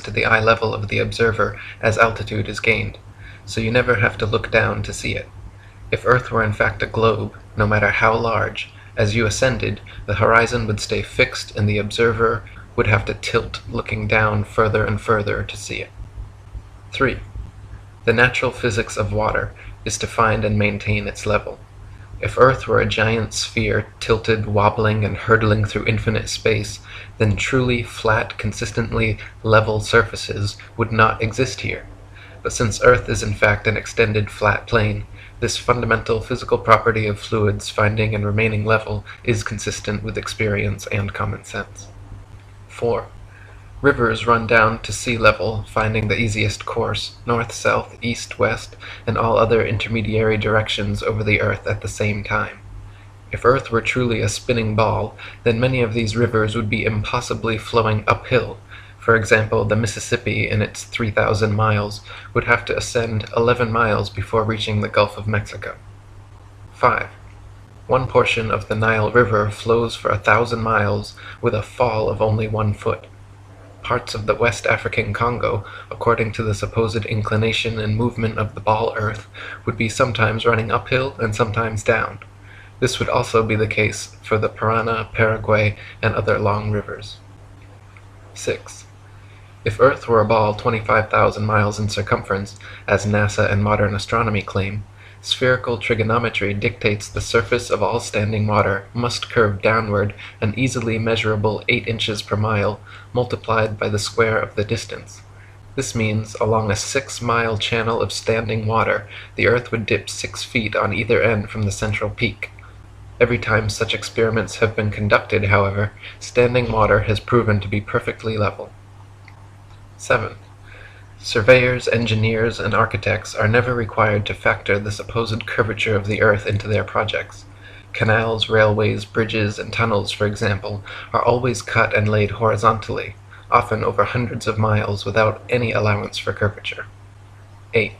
to the eye level of the observer as altitude is gained, so you never have to look down to see it. If Earth were in fact a globe, no matter how large, as you ascended, the horizon would stay fixed and the observer would have to tilt looking down further and further to see it. 3. The natural physics of water is to find and maintain its level. If Earth were a giant sphere tilted, wobbling, and hurtling through infinite space, then truly flat, consistently level surfaces would not exist here. But since Earth is in fact an extended flat plane, this fundamental physical property of fluids finding and remaining level is consistent with experience and common sense. 4. Rivers run down to sea level, finding the easiest course, north, south, east, west, and all other intermediary directions over the Earth at the same time. If Earth were truly a spinning ball, then many of these rivers would be impossibly flowing uphill. For example, the Mississippi, in its 3,000 miles, would have to ascend 11 miles before reaching the Gulf of Mexico. 5. One portion of the Nile River flows for 1,000 miles with a fall of only 1 foot. Parts of the West African Congo, according to the supposed inclination and movement of the ball Earth, would be sometimes running uphill and sometimes down. This would also be the case for the Parana, Paraguay, and other long rivers. 6. If Earth were a ball 25,000 miles in circumference, as NASA and modern astronomy claim, spherical trigonometry dictates the surface of all standing water must curve downward an easily measurable 8 inches per mile, multiplied by the square of the distance. This means, along a 6-mile channel of standing water, the Earth would dip 6 feet on either end from the central peak. Every time such experiments have been conducted, however, standing water has proven to be perfectly level. 7. Surveyors, engineers, and architects are never required to factor the supposed curvature of the Earth into their projects. Canals, railways, bridges, and tunnels, for example, are always cut and laid horizontally, often over hundreds of miles without any allowance for curvature. 8.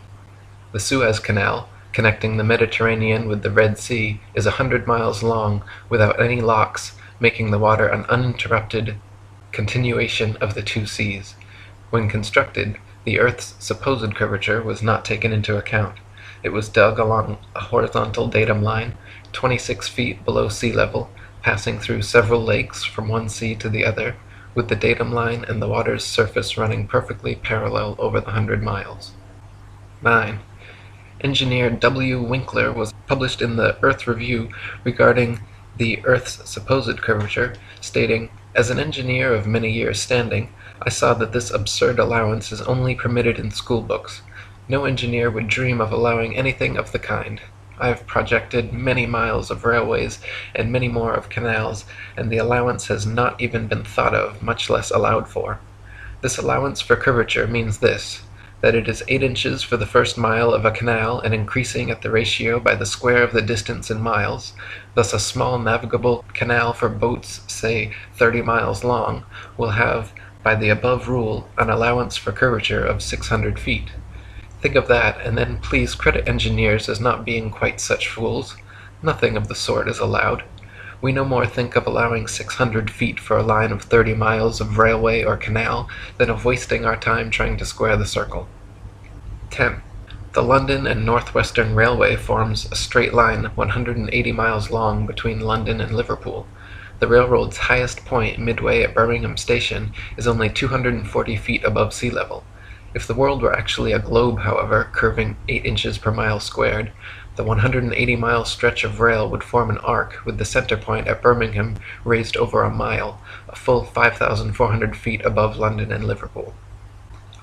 The Suez Canal, connecting the Mediterranean with the Red Sea, is 100 miles long without any locks, making the water an uninterrupted continuation of the two seas. When constructed, the Earth's supposed curvature was not taken into account. It was dug along a horizontal datum line, 26 feet below sea level, passing through several lakes from one sea to the other, with the datum line and the water's surface running perfectly parallel over the 100 miles. 9. Engineer W. Winkler was published in the Earth Review regarding the Earth's supposed curvature, stating, "As an engineer of many years' standing, I saw that this absurd allowance is only permitted in school books. No engineer would dream of allowing anything of the kind. I have projected many miles of railways and many more of canals, and the allowance has not even been thought of, much less allowed for. This allowance for curvature means this, that it is 8 inches for the first mile of a canal and increasing at the ratio by the square of the distance in miles. Thus a small navigable canal for boats, say 30 miles long, will have, by the above rule, an allowance for curvature of 600 feet. Think of that, and then please credit engineers as not being quite such fools. Nothing of the sort is allowed. We no more think of allowing 600 feet for a line of 30 miles of railway or canal than of wasting our time trying to square the circle. 10. The London and Northwestern Railway forms a straight line 180 miles long between London and Liverpool. The railroad's highest point, midway at Birmingham Station, is only 240 feet above sea level. If the world were actually a globe, however, curving 8 inches per mile squared, the 180-mile stretch of rail would form an arc with the center point at Birmingham raised over a mile, a full 5,400 feet above London and Liverpool.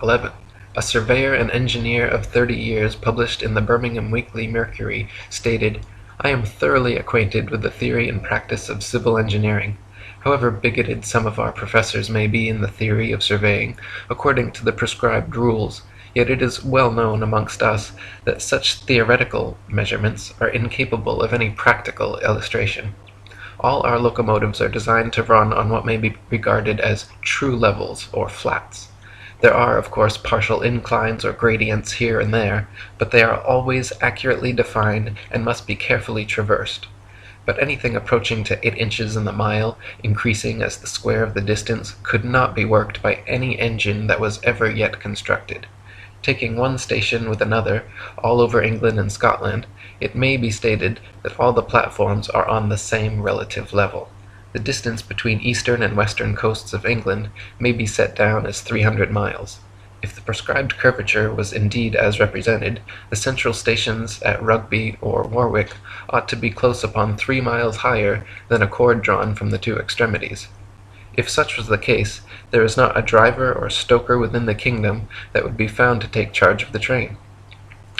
11. A surveyor and engineer of 30 years published in the Birmingham Weekly Mercury stated, "I am thoroughly acquainted with the theory and practice of civil engineering. However bigoted some of our professors may be in the theory of surveying, according to the prescribed rules, yet it is well known amongst us that such theoretical measurements are incapable of any practical illustration. All our locomotives are designed to run on what may be regarded as true levels or flats. There are, of course, partial inclines or gradients here and there, but they are always accurately defined and must be carefully traversed. but anything approaching to 8 inches in the mile, increasing as the square of the distance, could not be worked by any engine that was ever yet constructed. Taking one station with another, all over England and Scotland, it may be stated that all the platforms are on the same relative level. The distance between eastern and western coasts of England may be set down as 300 miles. If the prescribed curvature was indeed as represented, the central stations at Rugby or Warwick ought to be close upon 3 miles higher than a cord drawn from the two extremities. If such was the case, there is not a driver or stoker within the kingdom that would be found to take charge of the train.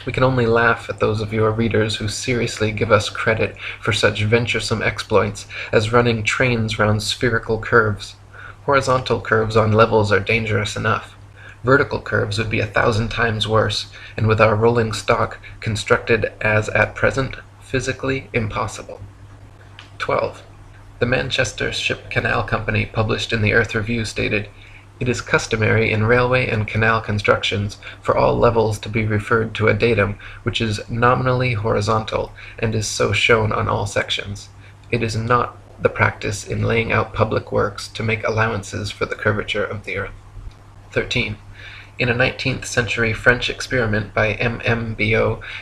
We can only laugh at those of your readers who seriously give us credit for such venturesome exploits as running trains round spherical curves. Horizontal curves on levels are dangerous enough. Vertical curves would be 1,000 times worse, and with our rolling stock constructed as at present, physically impossible. 12. The Manchester Ship Canal Company published in the Earth Review stated, "It is customary in railway and canal constructions for all levels to be referred to a datum which is nominally horizontal and is so shown on all sections. It is not the practice in laying out public works to make allowances for the curvature of the earth." 13. In a 19th century French experiment by M.M.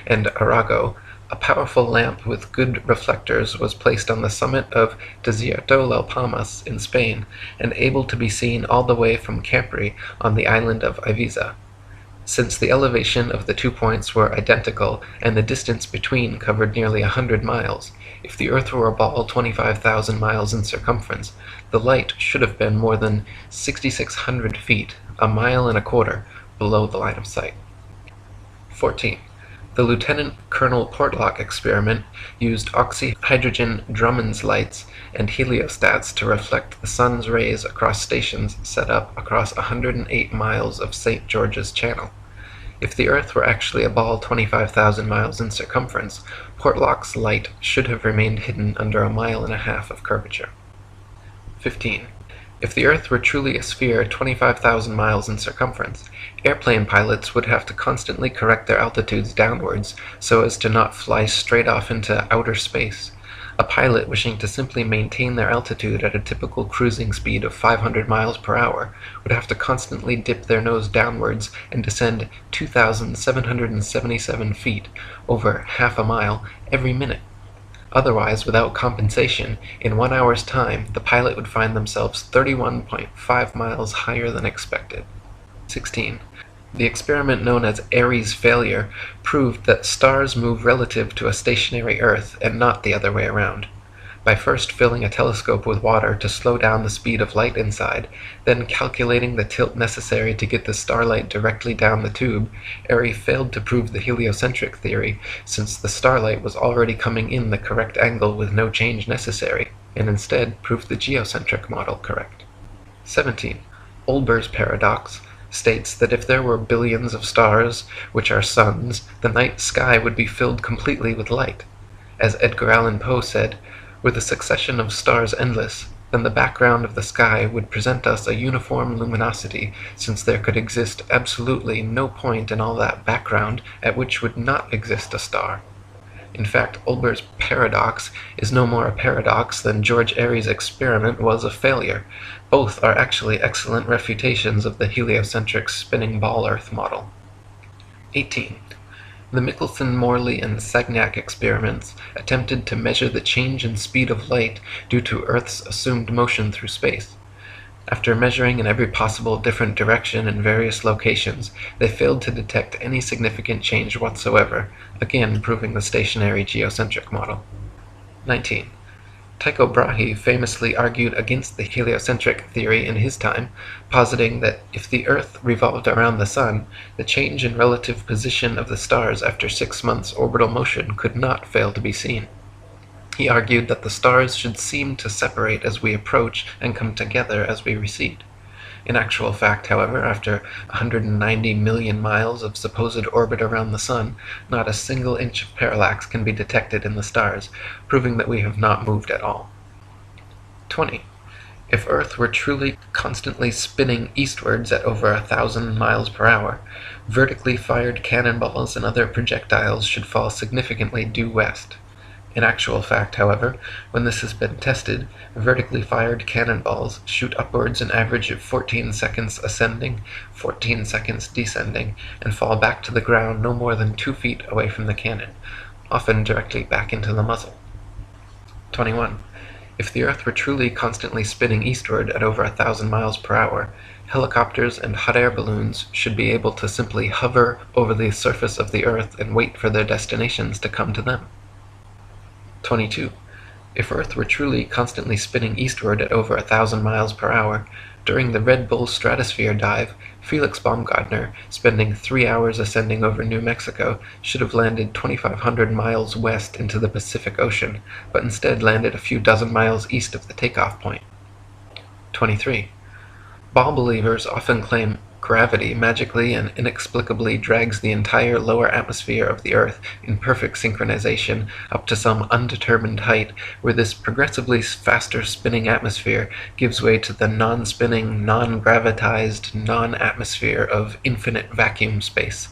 and Arago, a powerful lamp with good reflectors was placed on the summit of Desierto las Palmas in Spain, and able to be seen all the way from Capri on the island of Ibiza. Since the elevation of the 2 points were identical and the distance between covered nearly 100 miles, if the earth were a ball 25,000 miles in circumference, the light should have been more than 6,600 feet, a mile and a quarter, below the line of sight. 14. The Lieutenant Colonel Portlock experiment used oxyhydrogen Drummond's lights and heliostats to reflect the sun's rays across stations set up across 108 miles of St. George's Channel. If the Earth were actually a ball 25,000 miles in circumference, Portlock's light should have remained hidden under a mile and a half of curvature. 15. If the Earth were truly a sphere 25,000 miles in circumference, airplane pilots would have to constantly correct their altitudes downwards so as to not fly straight off into outer space. A pilot wishing to simply maintain their altitude at a typical cruising speed of 500 miles per hour would have to constantly dip their nose downwards and descend 2,777 feet, over half a mile, every minute. Otherwise, without compensation, in 1 hour's time, the pilot would find themselves 31.5 miles higher than expected. 16. The experiment known as Airy's failure proved that stars move relative to a stationary Earth and not the other way around. By first filling a telescope with water to slow down the speed of light inside, then calculating the tilt necessary to get the starlight directly down the tube, Airy failed to prove the heliocentric theory, since the starlight was already coming in the correct angle with no change necessary, and instead proved the geocentric model correct. 17. Olbers' paradox states that if there were billions of stars, which are suns, the night sky would be filled completely with light. As Edgar Allan Poe said, "Were the succession of stars endless, then the background of the sky would present us a uniform luminosity, since there could exist absolutely no point in all that background at which would not exist a star." In fact, Olbers' paradox is no more a paradox than George Airy's experiment was a failure. Both are actually excellent refutations of the heliocentric spinning ball Earth model. 18. The Michelson, Morley, and Sagnac experiments attempted to measure the change in speed of light due to Earth's assumed motion through space. After measuring in every possible different direction in various locations, they failed to detect any significant change whatsoever, again proving the stationary geocentric model. 19. Tycho Brahe famously argued against the heliocentric theory in his time, positing that if the Earth revolved around the Sun, the change in relative position of the stars after 6 months' orbital motion could not fail to be seen. He argued that the stars should seem to separate as we approach and come together as we recede. In actual fact, however, after 190 million miles of supposed orbit around the Sun, not a single inch of parallax can be detected in the stars, proving that we have not moved at all. 20. If Earth were truly constantly spinning eastwards at over 1,000 miles per hour, vertically fired cannonballs and other projectiles should fall significantly due west. In actual fact, however, when this has been tested, vertically fired cannonballs shoot upwards an average of 14 seconds ascending, 14 seconds descending, and fall back to the ground no more than 2 feet away from the cannon, often directly back into the muzzle. 21. If the Earth were truly constantly spinning eastward at over 1,000 miles per hour, helicopters and hot air balloons should be able to simply hover over the surface of the Earth and wait for their destinations to come to them. 22. If Earth were truly constantly spinning eastward at over 1,000 miles per hour, during the Red Bull stratosphere dive, Felix Baumgartner, spending 3 hours ascending over New Mexico, should have landed 2,500 miles west into the Pacific Ocean, but instead landed a few dozen miles east of the takeoff point. 23. Ball believers often claim gravity magically and inexplicably drags the entire lower atmosphere of the Earth in perfect synchronization up to some undetermined height, where this progressively faster spinning atmosphere gives way to the non-spinning, non-gravitized, non-atmosphere of infinite vacuum space.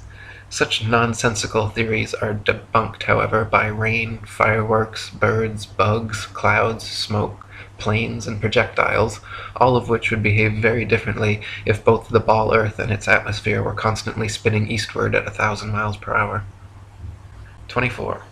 Such nonsensical theories are debunked, however, by rain, fireworks, birds, bugs, clouds, smoke, planes, and projectiles, all of which would behave very differently if both the ball Earth and its atmosphere were constantly spinning eastward at 1,000 miles per hour. 24.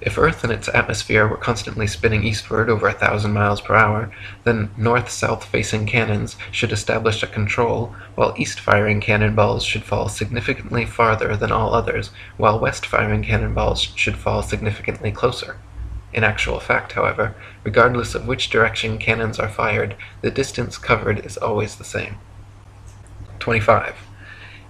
If Earth and its atmosphere were constantly spinning eastward over 1,000 miles per hour, then north-south facing cannons should establish a control, while east-firing cannonballs should fall significantly farther than all others, while west-firing cannonballs should fall significantly closer. In actual fact, however, regardless of which direction cannons are fired, the distance covered is always the same. 25.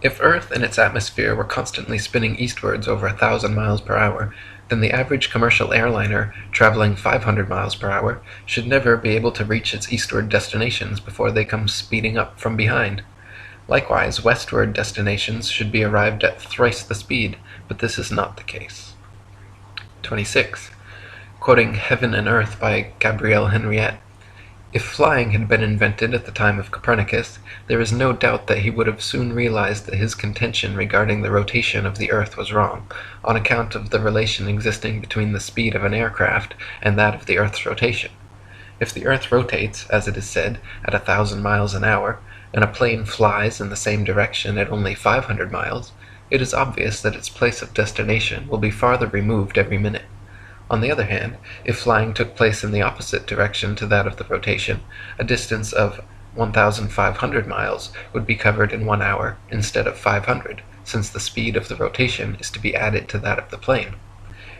If Earth and its atmosphere were constantly spinning eastwards over 1,000 miles per hour, then the average commercial airliner, traveling 500 miles per hour, should never be able to reach its eastward destinations before they come speeding up from behind. Likewise, westward destinations should be arrived at thrice the speed, but this is not the case. 26. Quoting Heaven and Earth by Gabrielle Henriette, if flying had been invented at the time of Copernicus, there is no doubt that he would have soon realized that his contention regarding the rotation of the Earth was wrong, on account of the relation existing between the speed of an aircraft and that of the Earth's rotation. If the Earth rotates, as it is said, at 1,000 miles an hour, and a plane flies in the same direction at only 500 miles, it is obvious that its place of destination will be farther removed every minute. On the other hand, if flying took place in the opposite direction to that of the rotation, a distance of 1,500 miles would be covered in 1 hour instead of 500, since the speed of the rotation is to be added to that of the plane.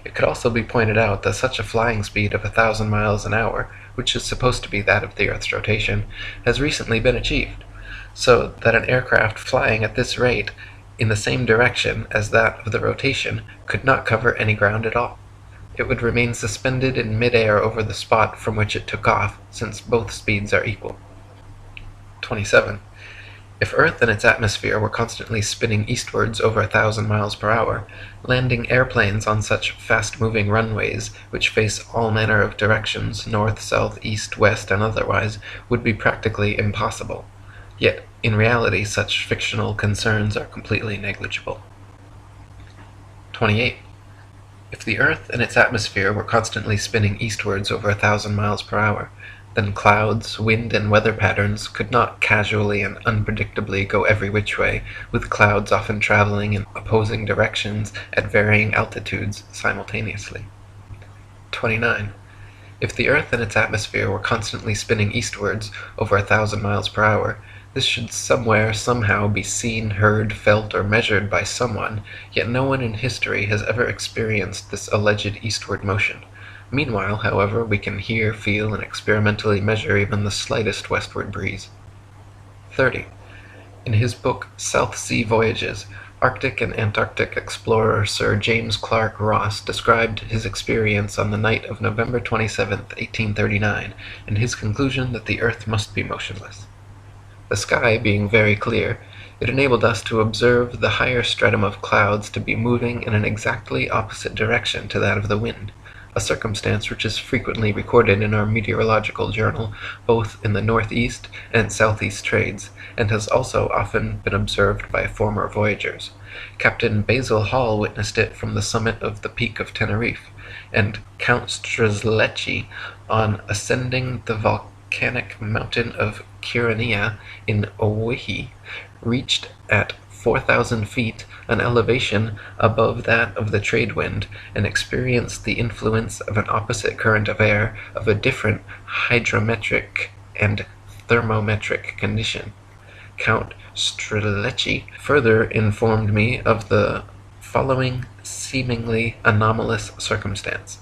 It could also be pointed out that such a flying speed of 1,000 miles an hour, which is supposed to be that of the Earth's rotation, has recently been achieved, so that an aircraft flying at this rate in the same direction as that of the rotation could not cover any ground at all. It would remain suspended in mid-air over the spot from which it took off, since both speeds are equal. 27. If Earth and its atmosphere were constantly spinning eastwards over 1,000 miles per hour, landing airplanes on such fast-moving runways, which face all manner of directions, north, south, east, west, and otherwise, would be practically impossible. Yet, in reality, such fictional concerns are completely negligible. 28. If the Earth and its atmosphere were constantly spinning eastwards over 1,000 miles per hour, then clouds, wind, and weather patterns could not casually and unpredictably go every which way, with clouds often traveling in opposing directions at varying altitudes simultaneously. 29. If the Earth and its atmosphere were constantly spinning eastwards over 1,000 miles per hour, this should somewhere, somehow, be seen, heard, felt, or measured by someone, yet no one in history has ever experienced this alleged eastward motion. Meanwhile, however, we can hear, feel, and experimentally measure even the slightest westward breeze. 30. In his book South Sea Voyages, Arctic and Antarctic explorer Sir James Clark Ross described his experience on the night of November 27, 1839, and his conclusion that the Earth must be motionless. The sky being very clear, it enabled us to observe the higher stratum of clouds to be moving in an exactly opposite direction to that of the wind, a circumstance which is frequently recorded in our meteorological journal, both in the northeast and southeast trades, and has also often been observed by former voyagers. Captain Basil Hall witnessed it from the summit of the Peak of Teneriffe, and Count Strzelecki, on ascending the volcanic mountain of Kyrenia in Owyhee, reached at 4,000 feet an elevation above that of the trade wind, and experienced the influence of an opposite current of air of a different hydrometric and thermometric condition. Count Strzelecki further informed me of the following seemingly anomalous circumstance: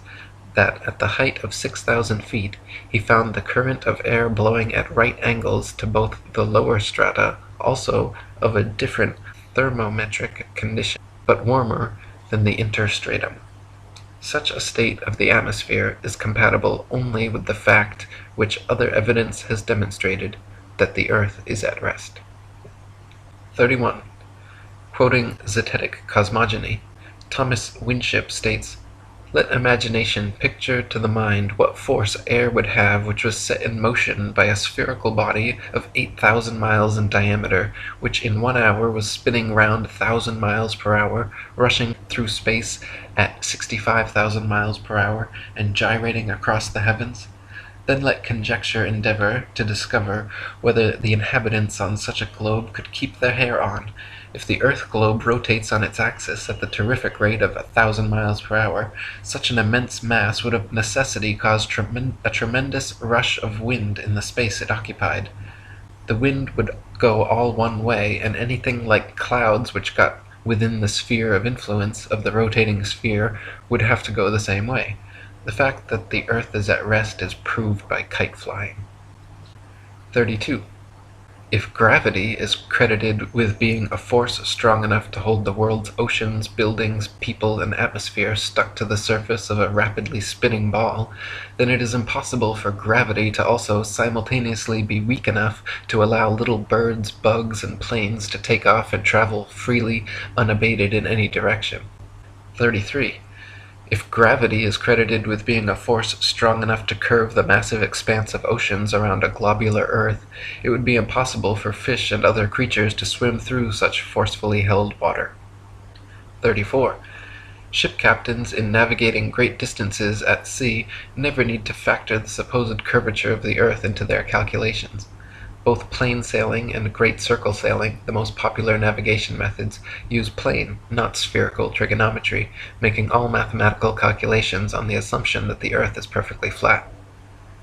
that at the height of 6,000 feet he found the current of air blowing at right angles to both the lower strata, also of a different thermometric condition, but warmer than the interstratum. Such a state of the atmosphere is compatible only with the fact which other evidence has demonstrated, that the earth is at rest. 31. Quoting zetetic cosmogony, Thomas Winship states, "Let imagination picture to the mind what force air would have which was set in motion by a spherical body of 8,000 miles in diameter, which in 1 hour was spinning round 1,000 miles per hour, rushing through space at 65,000 miles per hour, and gyrating across the heavens. Then let conjecture endeavor to discover whether the inhabitants on such a globe could keep their hair on. If the earth globe rotates on its axis at the terrific rate of 1,000 miles per hour, such an immense mass would of necessity cause a tremendous rush of wind in the space it occupied. The wind would go all one way, and anything like clouds which got within the sphere of influence of the rotating sphere would have to go the same way. The fact that the earth is at rest is proved by kite flying." 32. If gravity is credited with being a force strong enough to hold the world's oceans, buildings, people, and atmosphere stuck to the surface of a rapidly spinning ball, then it is impossible for gravity to also simultaneously be weak enough to allow little birds, bugs, and planes to take off and travel freely, unabated in any direction. 33. If gravity is credited with being a force strong enough to curve the massive expanse of oceans around a globular earth, it would be impossible for fish and other creatures to swim through such forcefully held water. 34. Ship captains in navigating great distances at sea never need to factor the supposed curvature of the earth into their calculations. Both plane sailing and great circle sailing, the most popular navigation methods, use plane, not spherical trigonometry, making all mathematical calculations on the assumption that the earth is perfectly flat.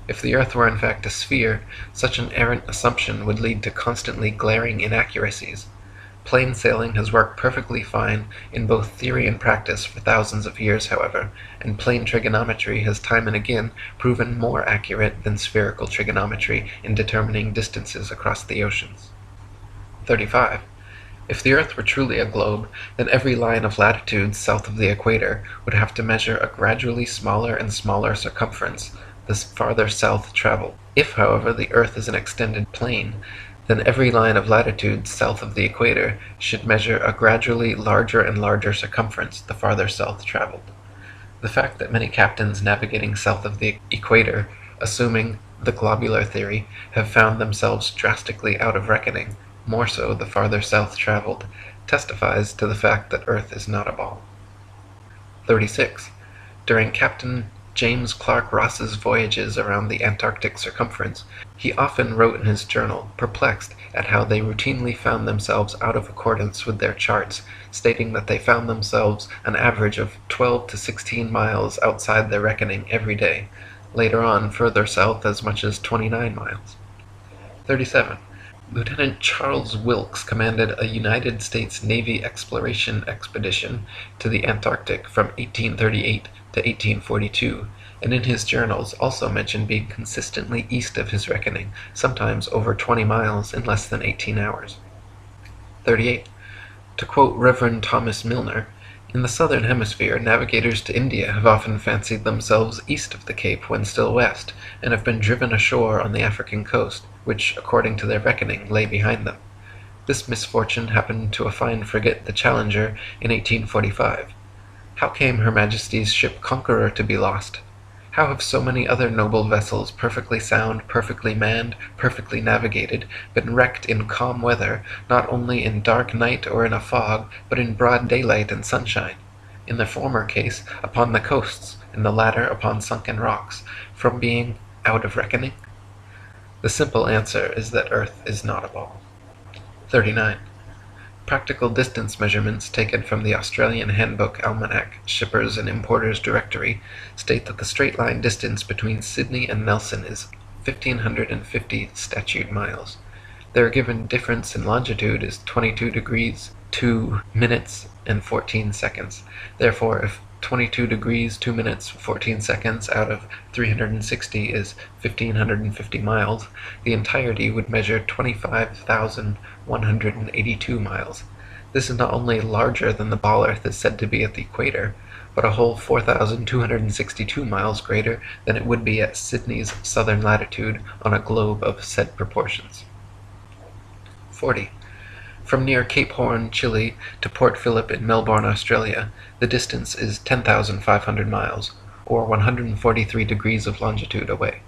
If the earth were in fact a sphere, such an errant assumption would lead to constantly glaring inaccuracies. Plane sailing has worked perfectly fine in both theory and practice for thousands of years, however, and plane trigonometry has time and again proven more accurate than spherical trigonometry in determining distances across the oceans. 35. If the earth were truly a globe, then every line of latitude south of the equator would have to measure a gradually smaller and smaller circumference the farther south traveled. If, however, the earth is an extended plane, then every line of latitude south of the equator should measure a gradually larger and larger circumference the farther south traveled. The fact that many captains navigating south of the equator, assuming the globular theory, have found themselves drastically out of reckoning, more so the farther south traveled, testifies to the fact that Earth is not a ball. 36. During Captain James Clark Ross's voyages around the Antarctic circumference, he often wrote in his journal, perplexed at how they routinely found themselves out of accordance with their charts, stating that they found themselves an average of 12 to 16 miles outside their reckoning every day, later on further south as much as 29 miles. 37. Lieutenant Charles Wilkes commanded a United States Navy exploration expedition to the Antarctic from 1838 to 1842, and in his journals also mentioned being consistently east of his reckoning, sometimes over 20 miles in less than 18 hours. 38. To quote Reverend Thomas Milner, "In the southern hemisphere, navigators to India have often fancied themselves east of the Cape when still west, and have been driven ashore on the African coast, which, according to their reckoning, lay behind them. This misfortune happened to a fine frigate, the Challenger, in 1845. How came Her Majesty's ship Conqueror to be lost? How have so many other noble vessels, perfectly sound, perfectly manned, perfectly navigated, been wrecked in calm weather, not only in dark night or in a fog, but in broad daylight and sunshine? In the former case, upon the coasts, in the latter upon sunken rocks, from being out of reckoning? The simple answer is that Earth is not a ball. 39. Practical distance measurements taken from the Australian Handbook Almanac Shippers and Importers Directory state that the straight-line distance between Sydney and Nelson is 1,550 statute miles. Their given difference in longitude is 22 degrees 2 minutes and 14 seconds. Therefore, if 22 degrees 2 minutes 14 seconds out of 360 is 1,550 miles, the entirety would measure 25,182 miles. This is not only larger than the ball Earth is said to be at the equator, but a whole 4,262 miles greater than it would be at Sydney's southern latitude on a globe of said proportions. 40. From near Cape Horn, Chile, to Port Phillip in Melbourne, Australia, the distance is 10,500 miles, or 143 degrees of longitude away.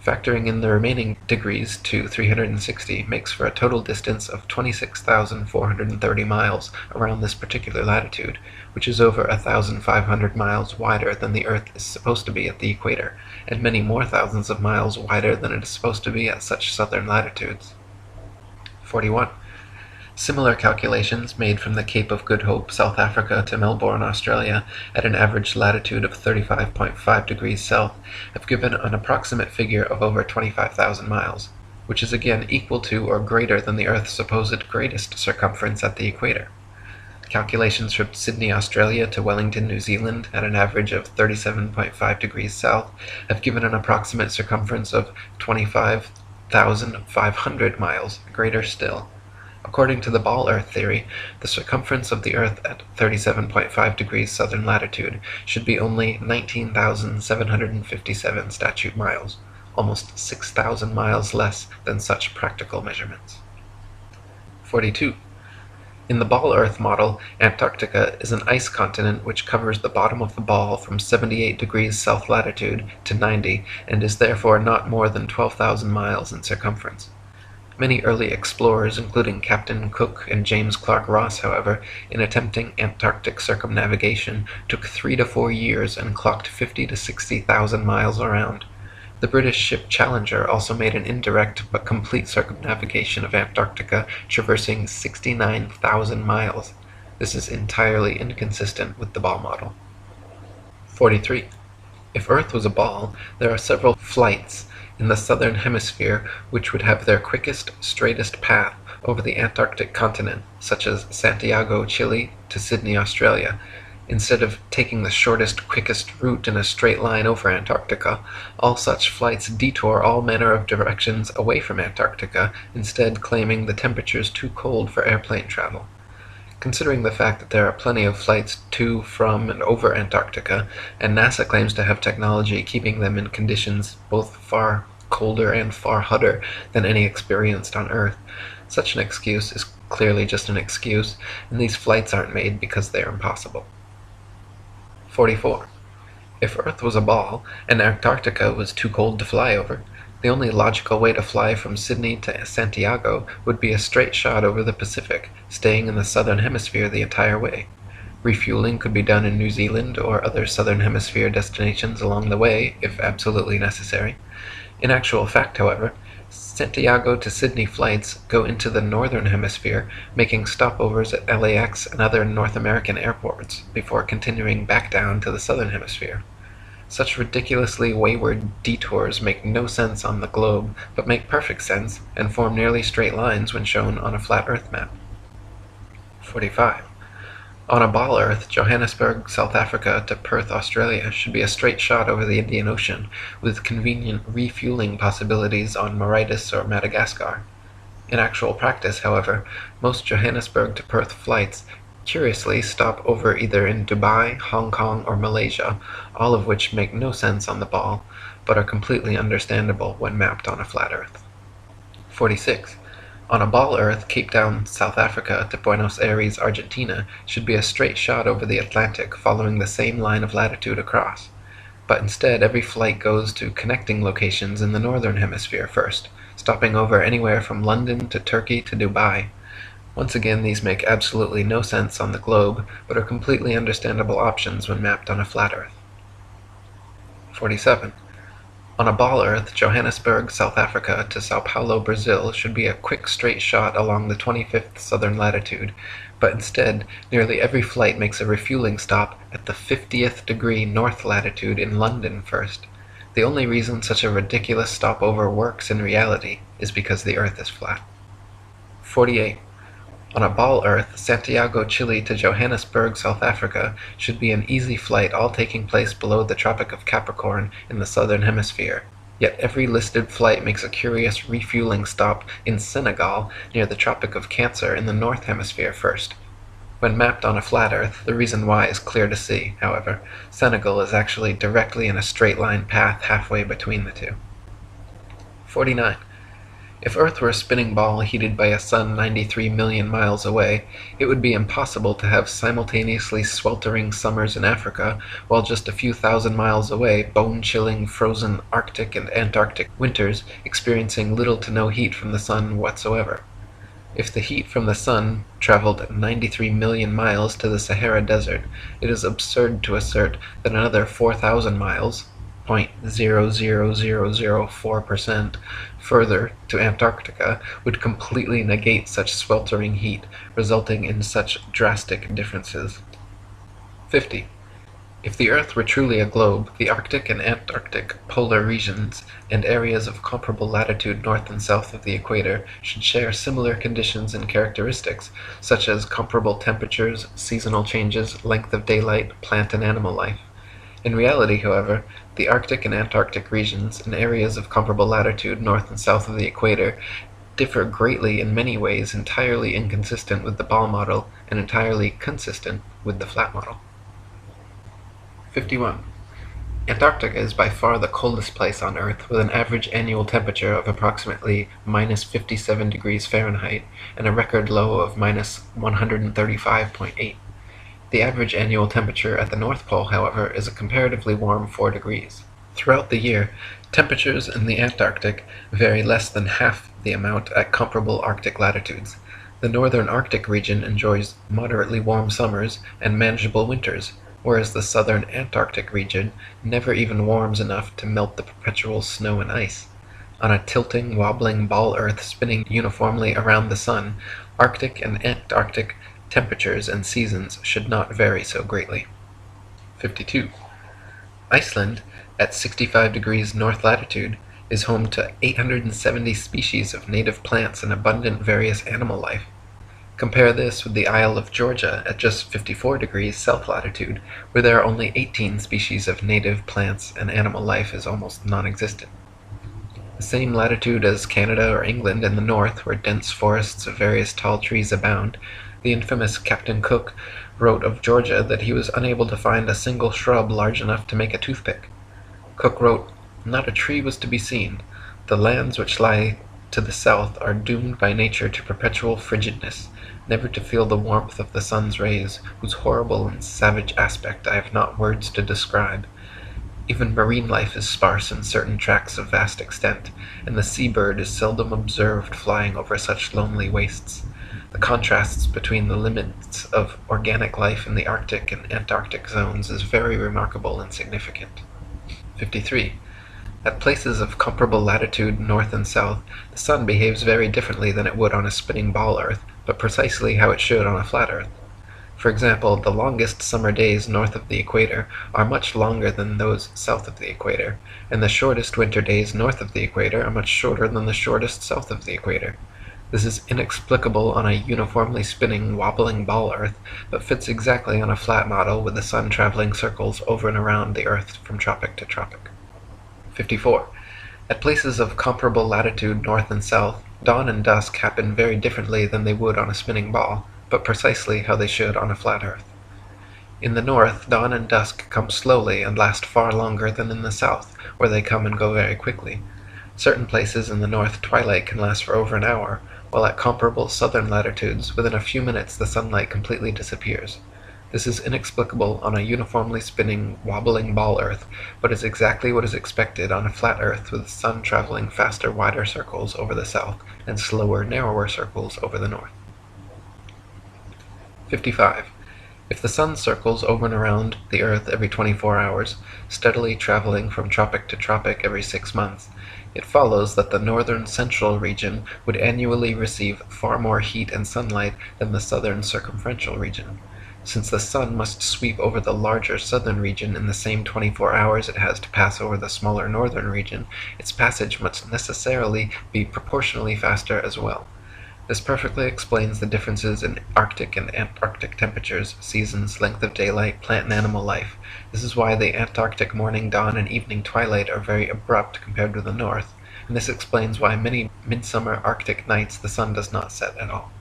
Factoring in the remaining degrees to 360 makes for a total distance of 26,430 miles around this particular latitude, which is over 1,500 miles wider than the Earth is supposed to be at the equator, and many more thousands of miles wider than it is supposed to be at such southern latitudes. 41. Similar calculations made from the Cape of Good Hope, South Africa to Melbourne, Australia, at an average latitude of 35.5 degrees south, have given an approximate figure of over 25,000 miles, which is again equal to or greater than the Earth's supposed greatest circumference at the equator. Calculations from Sydney, Australia to Wellington, New Zealand, at an average of 37.5 degrees south, have given an approximate circumference of 25,500 miles, greater still. According to the ball Earth theory, the circumference of the Earth at 37.5 degrees southern latitude should be only 19,757 statute miles, almost 6,000 miles less than such practical measurements. 42. In the ball Earth model, Antarctica is an ice continent which covers the bottom of the ball from 78 degrees south latitude to 90 and is therefore not more than 12,000 miles in circumference. Many early explorers, including Captain Cook and James Clark Ross, however, in attempting Antarctic circumnavigation, took 3 to 4 years and clocked 50 to 60,000 miles around. The British ship Challenger also made an indirect but complete circumnavigation of Antarctica, traversing 69,000 miles. This is entirely inconsistent with the ball model. 43. If Earth was a ball, there are several flights in the southern hemisphere which would have their quickest, straightest path over the Antarctic continent, such as Santiago, Chile, to Sydney, Australia. Instead of taking the shortest, quickest route in a straight line over Antarctica, all such flights detour all manner of directions away from Antarctica, instead claiming the temperatures too cold for airplane travel. Considering the fact that there are plenty of flights to, from, and over Antarctica, and NASA claims to have technology keeping them in conditions both far colder and far hotter than any experienced on Earth, such an excuse is clearly just an excuse, and these flights aren't made because they are impossible. 44. If Earth was a ball, and Antarctica was too cold to fly over, the only logical way to fly from Sydney to Santiago would be a straight shot over the Pacific, staying in the southern hemisphere the entire way. Refueling could be done in New Zealand or other southern hemisphere destinations along the way, if absolutely necessary. In actual fact, however, Santiago to Sydney flights go into the northern hemisphere, making stopovers at LAX and other North American airports before continuing back down to the southern hemisphere. Such ridiculously wayward detours make no sense on the globe, but make perfect sense and form nearly straight lines when shown on a flat Earth map. 45. On a ball Earth, Johannesburg, South Africa to Perth, Australia should be a straight shot over the Indian Ocean, with convenient refueling possibilities on Mauritius or Madagascar. In actual practice, however, most Johannesburg to Perth flights curiously stop over either in Dubai, Hong Kong, or Malaysia, all of which make no sense on the ball, but are completely understandable when mapped on a flat Earth. 46. On a ball Earth, Cape Town, South Africa to Buenos Aires, Argentina should be a straight shot over the Atlantic following the same line of latitude across. but instead every flight goes to connecting locations in the northern hemisphere first, stopping over anywhere from London to Turkey to Dubai. Once again, these make absolutely no sense on the globe, but are completely understandable options when mapped on a flat Earth. 47. On a ball Earth, Johannesburg, South Africa to Sao Paulo, Brazil should be a quick straight shot along the 25th southern latitude, but instead, nearly every flight makes a refueling stop at the 50th degree north latitude in London first. The only reason such a ridiculous stopover works in reality is because the Earth is flat. 48. On a ball Earth, Santiago, Chile to Johannesburg, South Africa should be an easy flight, all taking place below the Tropic of Capricorn in the southern hemisphere. Yet every listed flight makes a curious refueling stop in Senegal near the Tropic of Cancer in the north hemisphere first. When mapped on a flat Earth, the reason why is clear to see, however. Senegal is actually directly in a straight line path halfway between the two. 49. If Earth were a spinning ball heated by a sun 93 million miles away, it would be impossible to have simultaneously sweltering summers in Africa, while just a few thousand miles away, bone-chilling, frozen Arctic and Antarctic winters experiencing little to no heat from the sun whatsoever. If the heat from the sun traveled 93 million miles to the Sahara Desert, it is absurd to assert that another 4,000 miles, 0.00004%, further to Antarctica would completely negate such sweltering heat, resulting in such drastic differences. 50. If the Earth were truly a globe, the Arctic and Antarctic polar regions and areas of comparable latitude north and south of the equator should share similar conditions and characteristics, such as comparable temperatures, seasonal changes, length of daylight, plant and animal life. In reality, however, the Arctic and Antarctic regions and areas of comparable latitude north and south of the equator differ greatly in many ways, entirely inconsistent with the ball model and entirely consistent with the flat model. 51. Antarctica is by far the coldest place on Earth, with an average annual temperature of approximately minus 57 degrees Fahrenheit and a record low of minus 135.8. The average annual temperature at the North Pole, however, is a comparatively warm 4 degrees. Throughout the year, temperatures in the Antarctic vary less than half the amount at comparable Arctic latitudes. The northern Arctic region enjoys moderately warm summers and manageable winters, whereas the southern Antarctic region never even warms enough to melt the perpetual snow and ice. On a tilting, wobbling ball Earth spinning uniformly around the sun, Arctic and Antarctic temperatures and seasons should not vary so greatly. 52. Iceland, at 65 degrees north latitude, is home to 870 species of native plants and abundant various animal life. Compare this with the Isle of Georgia at just 54 degrees south latitude, where there are only 18 species of native plants and animal life is almost non-existent. The same latitude as Canada or England in the north, where dense forests of various tall trees abound, the infamous Captain Cook wrote of Georgia that he was unable to find a single shrub large enough to make a toothpick. Cook wrote, "Not a tree was to be seen. The lands which lie to the south are doomed by nature to perpetual frigidness, never to feel the warmth of the sun's rays, whose horrible and savage aspect I have not words to describe. Even marine life is sparse in certain tracts of vast extent, and the sea-bird is seldom observed flying over such lonely wastes. The contrasts between the limits of organic life in the Arctic and Antarctic zones is very remarkable and significant." 53. At places of comparable latitude north and south, the sun behaves very differently than it would on a spinning ball Earth, but precisely how it should on a flat Earth. For example, the longest summer days north of the equator are much longer than those south of the equator, and the shortest winter days north of the equator are much shorter than the shortest south of the equator. This is inexplicable on a uniformly spinning, wobbling ball Earth, but fits exactly on a flat model with the sun traveling circles over and around the Earth from tropic to tropic. 54. At places of comparable latitude north and south, dawn and dusk happen very differently than they would on a spinning ball, but precisely how they should on a flat Earth. In the north, dawn and dusk come slowly and last far longer than in the south, where they come and go very quickly. Certain places in the north twilight can last for over an hour, while at comparable southern latitudes, within a few minutes the sunlight completely disappears. This is inexplicable on a uniformly spinning, wobbling ball Earth, but is exactly what is expected on a flat Earth with the sun traveling faster, wider circles over the south and slower, narrower circles over the north. 55. If the sun circles over and around the Earth every 24 hours, steadily traveling from tropic to tropic every 6 months, it follows that the northern central region would annually receive far more heat and sunlight than the southern circumferential region. Since the sun must sweep over the larger southern region in the same 24 hours it has to pass over the smaller northern region, its passage must necessarily be proportionally faster as well. This perfectly explains the differences in Arctic and Antarctic temperatures, seasons, length of daylight, plant and animal life. This is why the Antarctic morning dawn and evening twilight are very abrupt compared to the north, and this explains why many midsummer Arctic nights the sun does not set at all.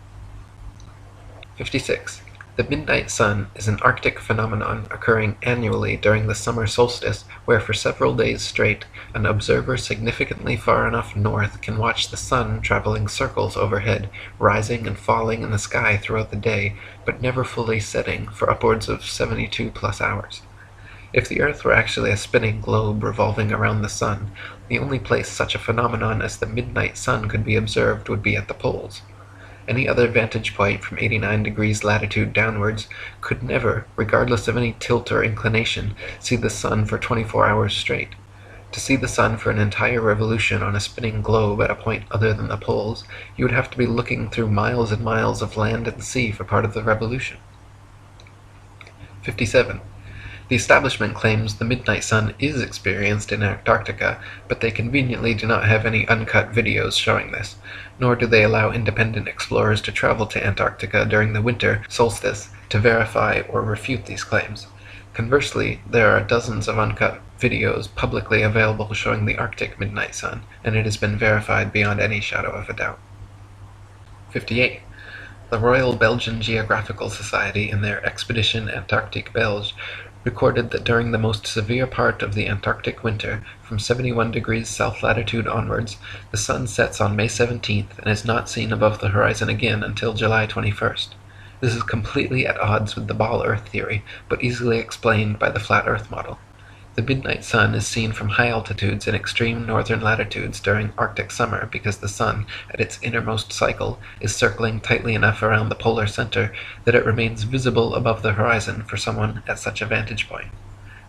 56. The midnight sun is an Arctic phenomenon occurring annually during the summer solstice, where for several days straight an observer significantly far enough north can watch the sun traveling circles overhead, rising and falling in the sky throughout the day, but never fully setting for upwards of 72 plus hours. If the Earth were actually a spinning globe revolving around the sun, the only place such a phenomenon as the midnight sun could be observed would be at the poles. Any other vantage point from 89 degrees latitude downwards could never, regardless of any tilt or inclination, see the sun for 24 hours straight. To see the sun for an entire revolution on a spinning globe at a point other than the poles, you would have to be looking through miles and miles of land and sea for part of the revolution. 57. The establishment claims the midnight sun is experienced in Antarctica, but they conveniently do not have any uncut videos showing this, nor do they allow independent explorers to travel to Antarctica during the winter solstice to verify or refute these claims. Conversely, there are dozens of uncut videos publicly available showing the Arctic midnight sun, and it has been verified beyond any shadow of a doubt. 58. The Royal Belgian Geographical Society, in their Expedition Antarctique Belge, recorded that during the most severe part of the Antarctic winter, from 71 degrees south latitude onwards, the sun sets on May 17th and is not seen above the horizon again until July 21st. This is completely at odds with the ball Earth theory, but easily explained by the flat Earth model. The midnight sun is seen from high altitudes in extreme northern latitudes during Arctic summer because the sun, at its innermost cycle, is circling tightly enough around the polar center that it remains visible above the horizon for someone at such a vantage point.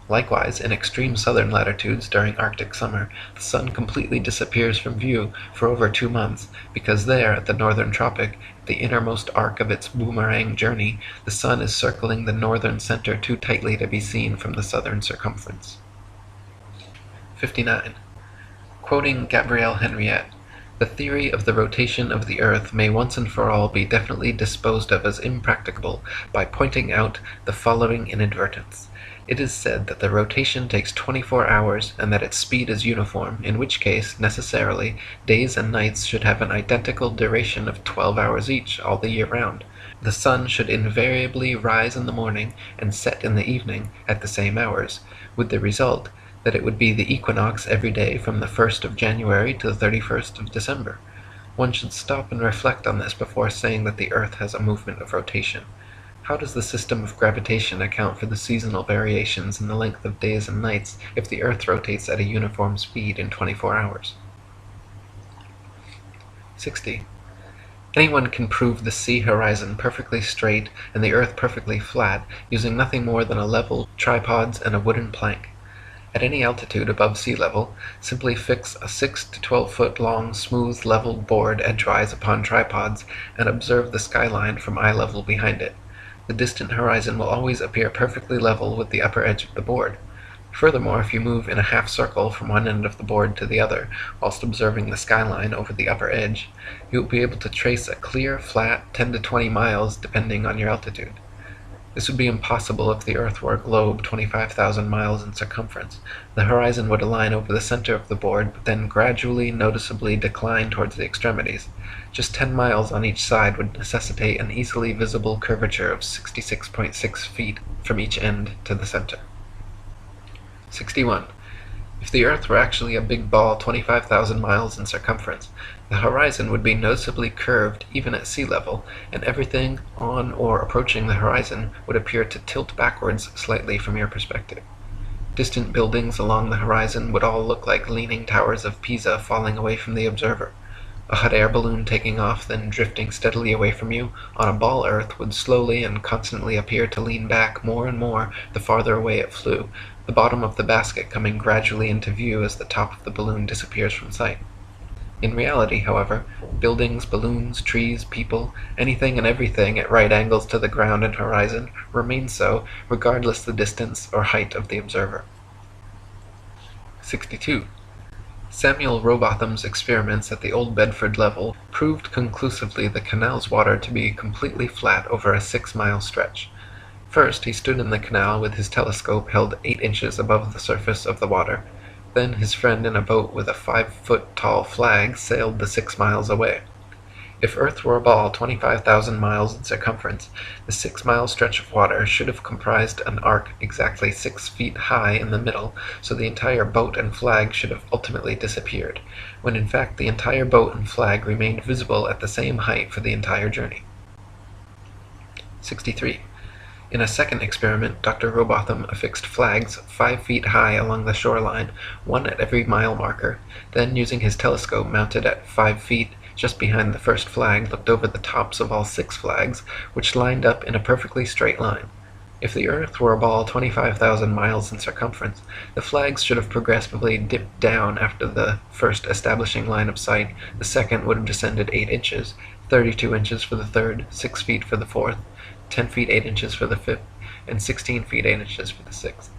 Likewise, in extreme southern latitudes during Arctic summer, the sun completely disappears from view for over 2 months, because there, at the northern tropic, the innermost arc of its boomerang journey, the sun is circling the northern center too tightly to be seen from the southern circumference. 59. Quoting Gabrielle Henriette, "The theory of the rotation of the Earth may once and for all be definitely disposed of as impracticable by pointing out the following inadvertence. It is said that the rotation takes 24 hours and that its speed is uniform, in which case, necessarily, days and nights should have an identical duration of 12 hours each all the year round. The sun should invariably rise in the morning and set in the evening at the same hours, with the result that it would be the equinox every day from the 1st of January to the 31st of December. One should stop and reflect on this before saying that the Earth has a movement of rotation. How does the system of gravitation account for the seasonal variations in the length of days and nights if the Earth rotates at a uniform speed in 24 hours? 60. Anyone can prove the sea horizon perfectly straight and the Earth perfectly flat using nothing more than a level, tripods, and a wooden plank. At any altitude above sea level, simply fix a 6 to 12 foot long smooth leveled board edgewise upon tripods and observe the skyline from eye level behind it. The distant horizon will always appear perfectly level with the upper edge of the board. Furthermore, if you move in a half circle from one end of the board to the other, whilst observing the skyline over the upper edge, you will be able to trace a clear, flat 10 to 20 miles depending on your altitude. This would be impossible if the Earth were a globe 25,000 miles in circumference. The horizon would align over the center of the board, but then gradually, noticeably decline towards the extremities. Just 10 miles on each side would necessitate an easily visible curvature of 66.6 feet from each end to the center. 61. If the Earth were actually a big ball 25,000 miles in circumference, the horizon would be noticeably curved even at sea level, and everything on or approaching the horizon would appear to tilt backwards slightly from your perspective. Distant buildings along the horizon would all look like leaning towers of Pisa falling away from the observer. A hot air balloon taking off, then drifting steadily away from you on a ball Earth would slowly and constantly appear to lean back more and more the farther away it flew, the bottom of the basket coming gradually into view as the top of the balloon disappears from sight. In reality, however, buildings, balloons, trees, people, anything and everything at right angles to the ground and horizon remain so, regardless the distance or height of the observer. 62. Samuel Rowbotham's experiments at the Old Bedford level proved conclusively the canal's water to be completely flat over a 6-mile stretch. First, he stood in the canal with his telescope held 8 inches above the surface of the water. Then his friend in a boat with a 5-foot-tall flag sailed the 6 miles away. If Earth were a ball 25,000 miles in circumference, the 6-mile stretch of water should have comprised an arc exactly 6 feet high in the middle, so the entire boat and flag should have ultimately disappeared, when in fact the entire boat and flag remained visible at the same height for the entire journey. 63. In a second experiment, Dr. Rowbotham affixed flags 5 feet high along the shoreline, one at every mile marker, then using his telescope mounted at 5 feet just behind the first flag, looked over the tops of all 6 flags, which lined up in a perfectly straight line. If the Earth were a ball 25,000 miles in circumference, the flags should have progressively dipped down after the first establishing line of sight, the second would have descended 8 inches, 32 inches for the third, 6 feet for the fourth, 10 feet 8 inches for the fifth, and 16 feet 8 inches for the sixth.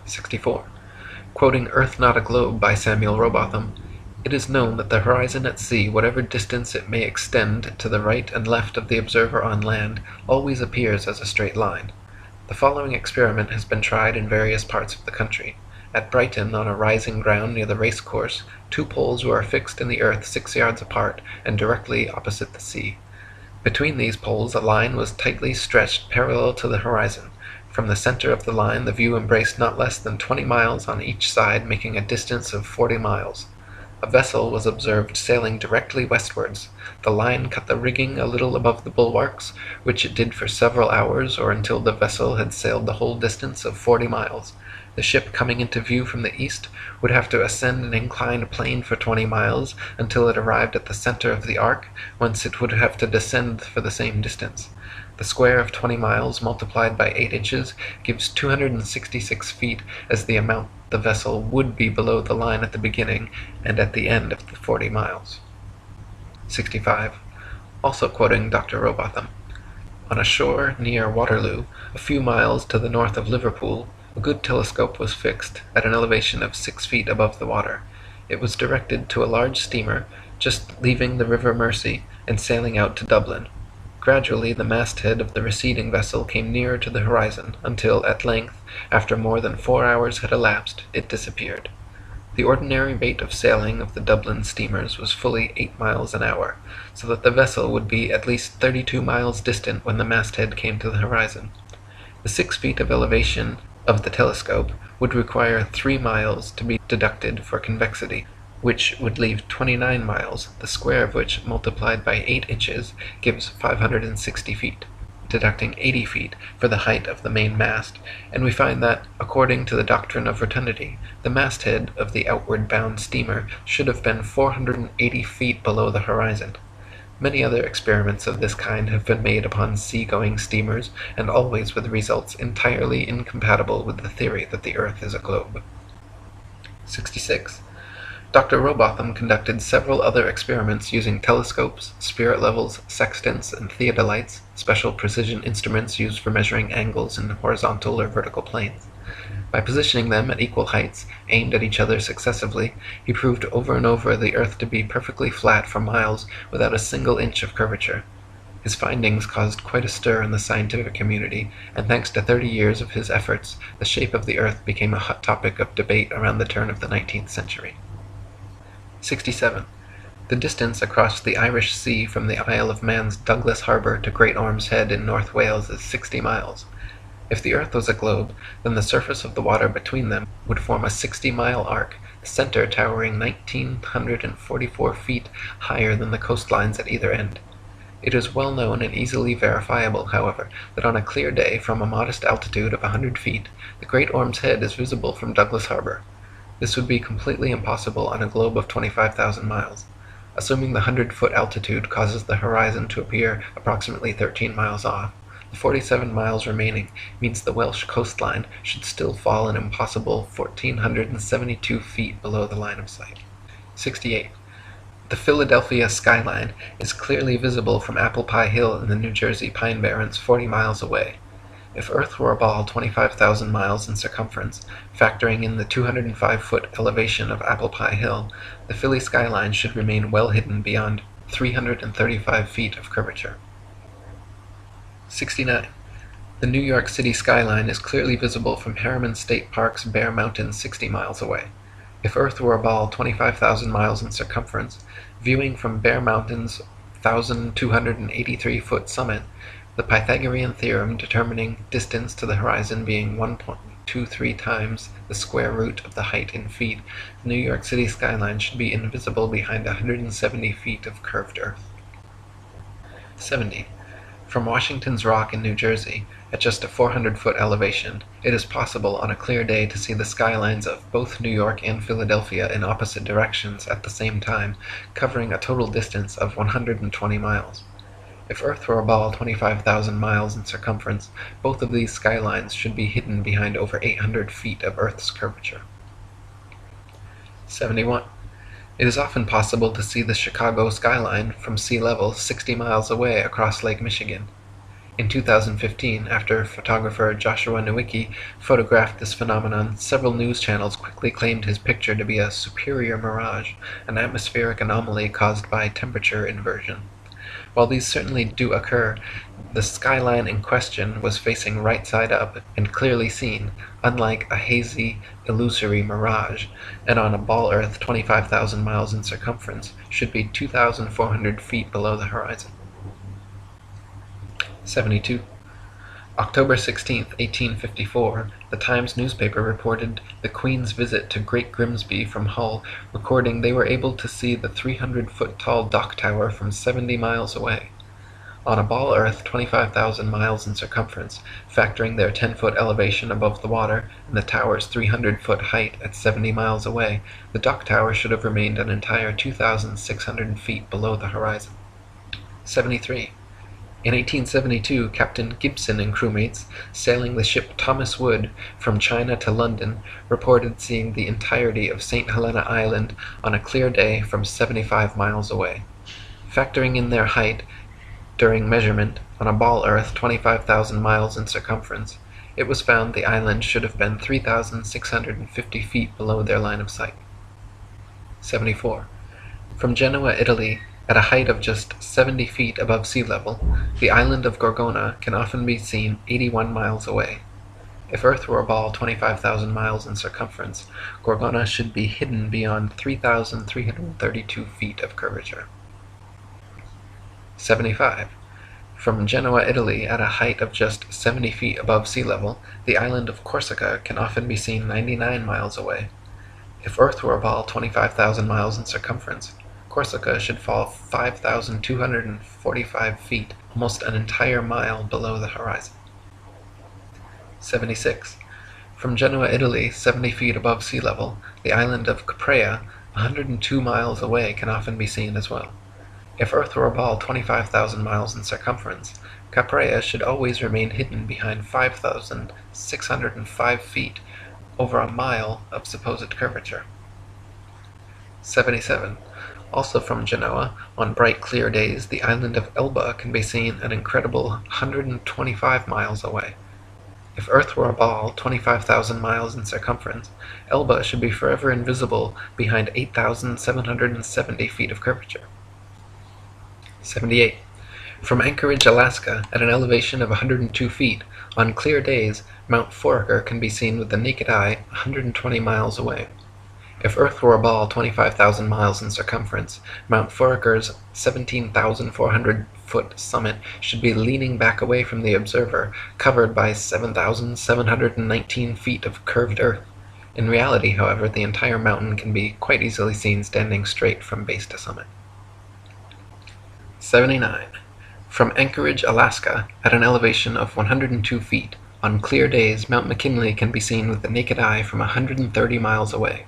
64. Quoting Earth Not a Globe by Samuel Rowbotham, "It is known that the horizon at sea, whatever distance it may extend to the right and left of the observer on land, always appears as a straight line. The following experiment has been tried in various parts of the country. At Brighton, on a rising ground near the race course, 2 poles were affixed in the earth 6 yards apart and directly opposite the sea. Between these poles a line was tightly stretched parallel to the horizon. From the center of the line the view embraced not less than 20 miles on each side, making a distance of 40 miles. A vessel was observed sailing directly westwards. The line cut the rigging a little above the bulwarks, which it did for several hours, or until the vessel had sailed the whole distance of 40 miles. The ship coming into view from the east would have to ascend an inclined plane for 20 miles until it arrived at the center of the arc, whence it would have to descend for the same distance. The square of 20 miles multiplied by 8 inches gives 266 feet as the amount the vessel would be below the line at the beginning and at the end of the 40 miles. 65. Also quoting Dr. Rowbotham, "On a shore near Waterloo, a few miles to the north of Liverpool, a good telescope was fixed at an elevation of 6 feet above the water. It was directed to a large steamer just leaving the River Mersey and sailing out to Dublin. Gradually the masthead of the receding vessel came nearer to the horizon, until at length, after more than 4 hours had elapsed, it disappeared. The ordinary rate of sailing of the Dublin steamers was fully 8 miles an hour, so that the vessel would be at least 32 miles distant when the masthead came to the horizon. The 6 feet of elevation of the telescope would require 3 miles to be deducted for convexity, which would leave 29 miles, the square of which multiplied by 8 inches gives 560 feet, deducting 80 feet for the height of the main mast, and we find that, according to the doctrine of rotundity, the masthead of the outward-bound steamer should have been 480 feet below the horizon. Many other experiments of this kind have been made upon sea-going steamers, and always with results entirely incompatible with the theory that the earth is a globe. 66. Dr. Rowbotham conducted several other experiments using telescopes, spirit levels, sextants, and theodolites, special precision instruments used for measuring angles in horizontal or vertical planes. By positioning them at equal heights, aimed at each other successively, he proved over and over the earth to be perfectly flat for miles without a single inch of curvature. His findings caused quite a stir in the scientific community, and thanks to 30 years of his efforts, the shape of the earth became a hot topic of debate around the turn of the 19th century. 67. The distance across the Irish Sea from the Isle of Man's Douglas Harbour to Great Orme's Head in North Wales is 60 miles. If the Earth was a globe, then the surface of the water between them would form a 60-mile arc, the center towering 1,944 feet higher than the coastlines at either end. It is well known and easily verifiable, however, that on a clear day from a modest altitude of 100 feet, the Great Orme's Head is visible from Douglas Harbor. This would be completely impossible on a globe of 25,000 miles. Assuming the 100-foot altitude causes the horizon to appear approximately 13 miles off, the 47 miles remaining means the Welsh coastline should still fall an impossible 1,472 feet below the line of sight. 68. The Philadelphia skyline is clearly visible from Apple Pie Hill in the New Jersey Pine Barrens 40 miles away. If Earth were a ball 25,000 miles in circumference, factoring in the 205-foot elevation of Apple Pie Hill, the Philly skyline should remain well hidden beyond 335 feet of curvature. 69. The New York City skyline is clearly visible from Harriman State Park's Bear Mountains 60 miles away. If Earth were a ball 25,000 miles in circumference, viewing from Bear Mountain's 1,283-foot summit, the Pythagorean theorem determining distance to the horizon being 1.23 times the square root of the height in feet, the New York City skyline should be invisible behind 170 feet of curved Earth. 70. From Washington's Rock in New Jersey, at just a 400-foot elevation, it is possible on a clear day to see the skylines of both New York and Philadelphia in opposite directions at the same time, covering a total distance of 120 miles. If Earth were a ball 25,000 miles in circumference, both of these skylines should be hidden behind over 800 feet of Earth's curvature. 71. It is often possible to see the Chicago skyline from sea level 60 miles away across Lake Michigan. In 2015, after photographer Joshua Nowicki photographed this phenomenon, several news channels quickly claimed his picture to be a superior mirage, an atmospheric anomaly caused by temperature inversion. While these certainly do occur, the skyline in question was facing right side up and clearly seen, unlike a hazy, illusory mirage, and on a ball Earth 25,000 miles in circumference should be 2,400 feet below the horizon. 72. October 16, 1854, the Times newspaper reported the Queen's visit to Great Grimsby from Hull, recording they were able to see the 300-foot-tall dock tower from 70 miles away. On a ball Earth 25,000 miles in circumference, factoring their 10-foot elevation above the water and the tower's 300-foot height at 70 miles away, the dock tower should have remained an entire 2,600 feet below the horizon. 73. In 1872, Captain Gibson and crewmates, sailing the ship Thomas Wood from China to London, reported seeing the entirety of St. Helena Island on a clear day from 75 miles away. Factoring in their height during measurement on a ball Earth 25,000 miles in circumference, it was found the island should have been 3,650 feet below their line of sight. 74. From Genoa, Italy, at a height of just 70 feet above sea level, the island of Gorgona can often be seen 81 miles away. If Earth were a ball 25,000 miles in circumference, Gorgona should be hidden beyond 3,332 feet of curvature. 75. From Genoa, Italy, at a height of just 70 feet above sea level, the island of Corsica can often be seen 99 miles away. If Earth were a ball 25,000 miles in circumference, Corsica should fall 5,245 feet, almost an entire mile below the horizon. 76. From Genoa, Italy, 70 feet above sea level, the island of Caprea, 102 miles away, can often be seen as well. If Earth were a ball 25,000 miles in circumference, Caprea should always remain hidden behind 5,605 feet, over a mile of supposed curvature. 77. Also from Genoa, on bright clear days, the island of Elba can be seen an incredible 125 miles away. If Earth were a ball 25,000 miles in circumference, Elba should be forever invisible behind 8,770 feet of curvature. 78. From Anchorage, Alaska, at an elevation of 102 feet, on clear days, Mount Foraker can be seen with the naked eye 120 miles away. If Earth were a ball 25,000 miles in circumference, Mount Foraker's 17,400-foot summit should be leaning back away from the observer, covered by 7,719 feet of curved earth. In reality, however, the entire mountain can be quite easily seen standing straight from base to summit. 79. From Anchorage, Alaska, at an elevation of 102 feet, on clear days Mount McKinley can be seen with the naked eye from 130 miles away.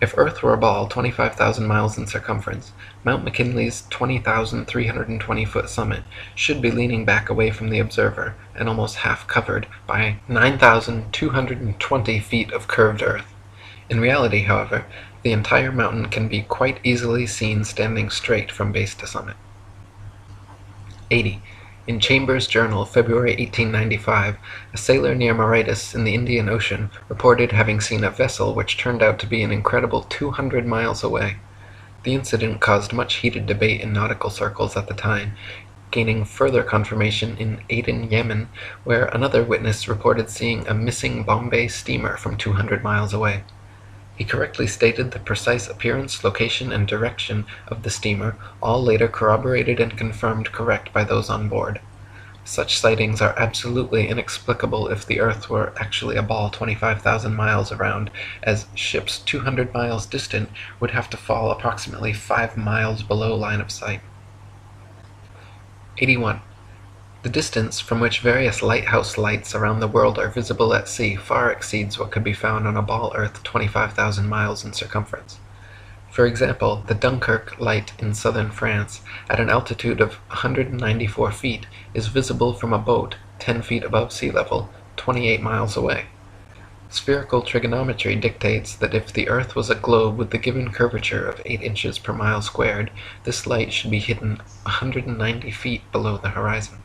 If Earth were a ball 25,000 miles in circumference, Mount McKinley's 20,320-foot summit should be leaning back away from the observer and almost half covered by 9,220 feet of curved earth. In reality, however, the entire mountain can be quite easily seen standing straight from base to summit. 80. In Chambers' Journal, February 1895, a sailor near Mauritius in the Indian Ocean reported having seen a vessel which turned out to be an incredible 200 miles away. The incident caused much heated debate in nautical circles at the time, gaining further confirmation in Aden, Yemen, where another witness reported seeing a missing Bombay steamer from 200 miles away. He correctly stated the precise appearance, location, and direction of the steamer, all later corroborated and confirmed correct by those on board. Such sightings are absolutely inexplicable if the Earth were actually a ball 25,000 miles around, as ships 200 miles distant would have to fall approximately 5 miles below line of sight. 81. The distance from which various lighthouse lights around the world are visible at sea far exceeds what could be found on a ball Earth 25,000 miles in circumference. For example, the Dunkirk light in southern France, at an altitude of 194 feet, is visible from a boat 10 feet above sea level, 28 miles away. Spherical trigonometry dictates that if the Earth was a globe with the given curvature of 8 inches per mile squared, this light should be hidden 190 feet below the horizon.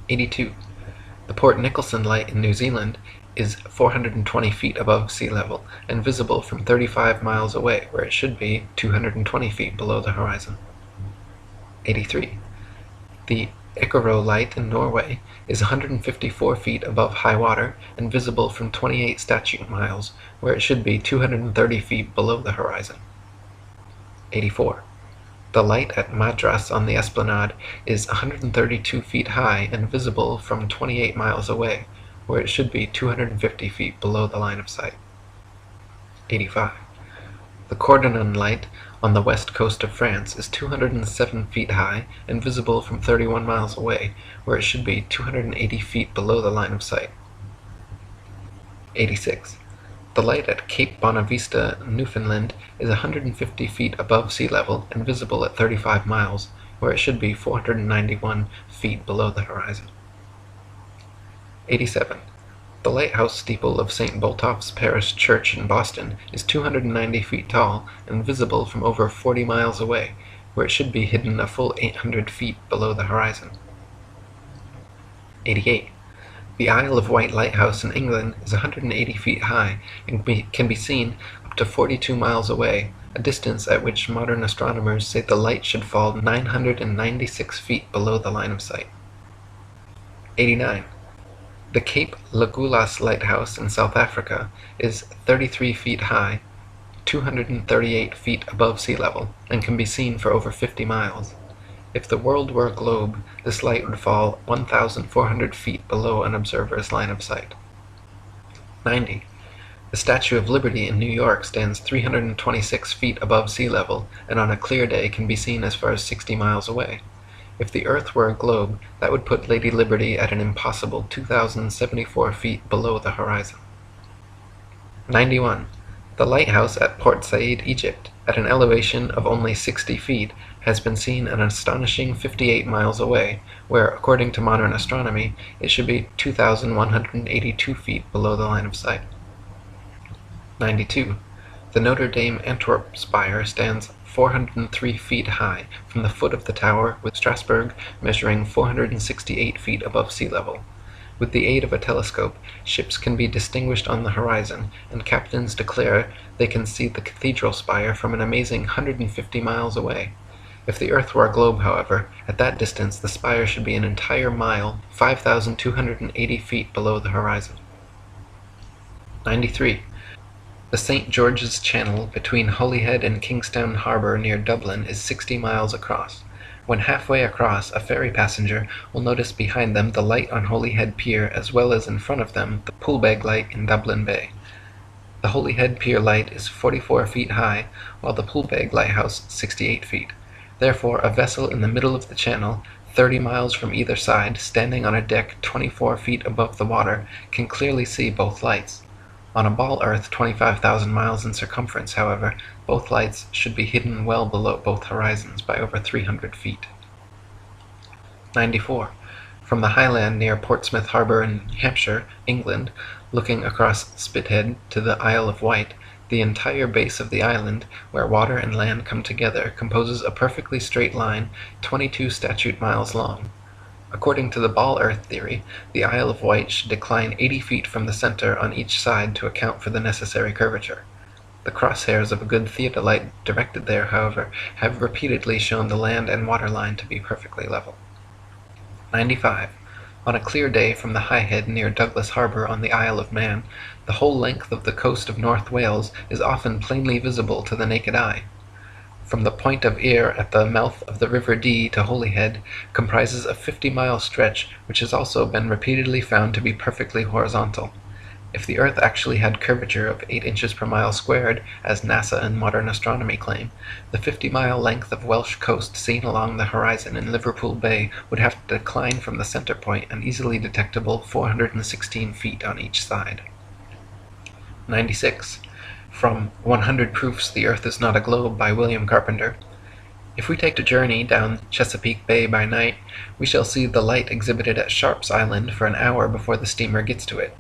82. The Port Nicholson light in New Zealand is 420 feet above sea level and visible from 35 miles away, where it should be 220 feet below the horizon. 83. The Icaro light in Norway is 154 feet above high water and visible from 28 statute miles, where it should be 230 feet below the horizon. 84. The light at Madras on the Esplanade is 132 feet high and visible from 28 miles away, where it should be 250 feet below the line of sight. 85. The Cordonan light on the west coast of France is 207 feet high and visible from 31 miles away, where it should be 280 feet below the line of sight. 86. The light at Cape Bonavista, Newfoundland, is 150 feet above sea level and visible at 35 miles, where it should be 491 feet below the horizon. 87. The lighthouse steeple of St. Botolph's Parish Church in Boston is 290 feet tall and visible from over 40 miles away, where it should be hidden a full 800 feet below the horizon. 88. The Isle of Wight Lighthouse in England is 180 feet high and can be seen up to 42 miles away, a distance at which modern astronomers say the light should fall 996 feet below the line of sight. 89. The Cape Legulas Lighthouse in South Africa is 33 feet high, 238 feet above sea level, and can be seen for over 50 miles. If the world were a globe, this light would fall 1,400 feet below an observer's line of sight. 90. The Statue of Liberty in New York stands 326 feet above sea level, and on a clear day can be seen as far as 60 miles away. If the Earth were a globe, that would put Lady Liberty at an impossible 2,074 feet below the horizon. 91. The lighthouse at Port Said, Egypt, at an elevation of only 60 feet, has been seen an astonishing 58 miles away, where, according to modern astronomy, it should be 2,182 feet below the line of sight. 92. The Notre Dame Antwerp spire stands 403 feet high from the foot of the tower, with Strasbourg measuring 468 feet above sea level. With the aid of a telescope, ships can be distinguished on the horizon, and captains declare they can see the cathedral spire from an amazing 150 miles away. If the Earth were a globe, however, at that distance the spire should be an entire mile, 5,280 feet below the horizon. 93. The St. George's Channel between Holyhead and Kingstown Harbour near Dublin is 60 miles across. When halfway across, a ferry passenger will notice behind them the light on Holyhead Pier as well as in front of them the Poolbeg light in Dublin Bay. The Holyhead Pier light is 44 feet high, while the Poolbeg lighthouse 68 feet. Therefore, a vessel in the middle of the channel, 30 miles from either side, standing on a deck 24 feet above the water, can clearly see both lights. On a ball earth 25,000 miles in circumference, however, both lights should be hidden well below both horizons by over 300 feet. 94. From the highland near Portsmouth Harbour in Hampshire, England, looking across Spithead to the Isle of Wight, the entire base of the island, where water and land come together, composes a perfectly straight line 22 statute miles long. According to the ball earth theory, the Isle of Wight should decline 80 feet from the center on each side to account for the necessary curvature. The crosshairs of a good theodolite directed there, however, have repeatedly shown the land and water line to be perfectly level. 95. On a clear day from the High Head near Douglas Harbour on the Isle of Man, the whole length of the coast of North Wales is often plainly visible to the naked eye. From the Point of Ayr at the mouth of the River Dee to Holyhead comprises a 50-mile stretch which has also been repeatedly found to be perfectly horizontal. If the Earth actually had curvature of 8 inches per mile squared, as NASA and modern astronomy claim, the 50-mile length of Welsh coast seen along the horizon in Liverpool Bay would have to decline from the center point an easily detectable 416 feet on each side. 96. From 100 Proofs the Earth is Not a Globe by William Carpenter. If we take a journey down Chesapeake Bay by night, we shall see the light exhibited at Sharp's Island for an hour before the steamer gets to it.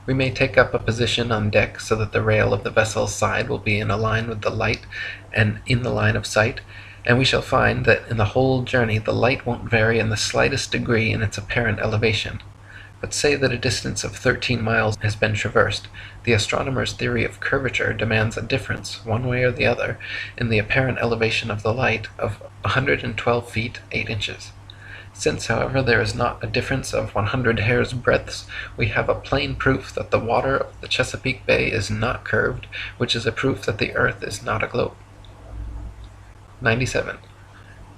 We may take up a position on deck so that the rail of the vessel's side will be in a line with the light and in the line of sight, and we shall find that in the whole journey the light won't vary in the slightest degree in its apparent elevation. But say that a distance of 13 miles has been traversed, the astronomer's theory of curvature demands a difference, one way or the other, in the apparent elevation of the light of 112 feet 8 inches. Since, however, there is not a difference of 100 hairs' breadths, we have a plain proof that the water of the Chesapeake Bay is not curved, which is a proof that the Earth is not a globe. 97.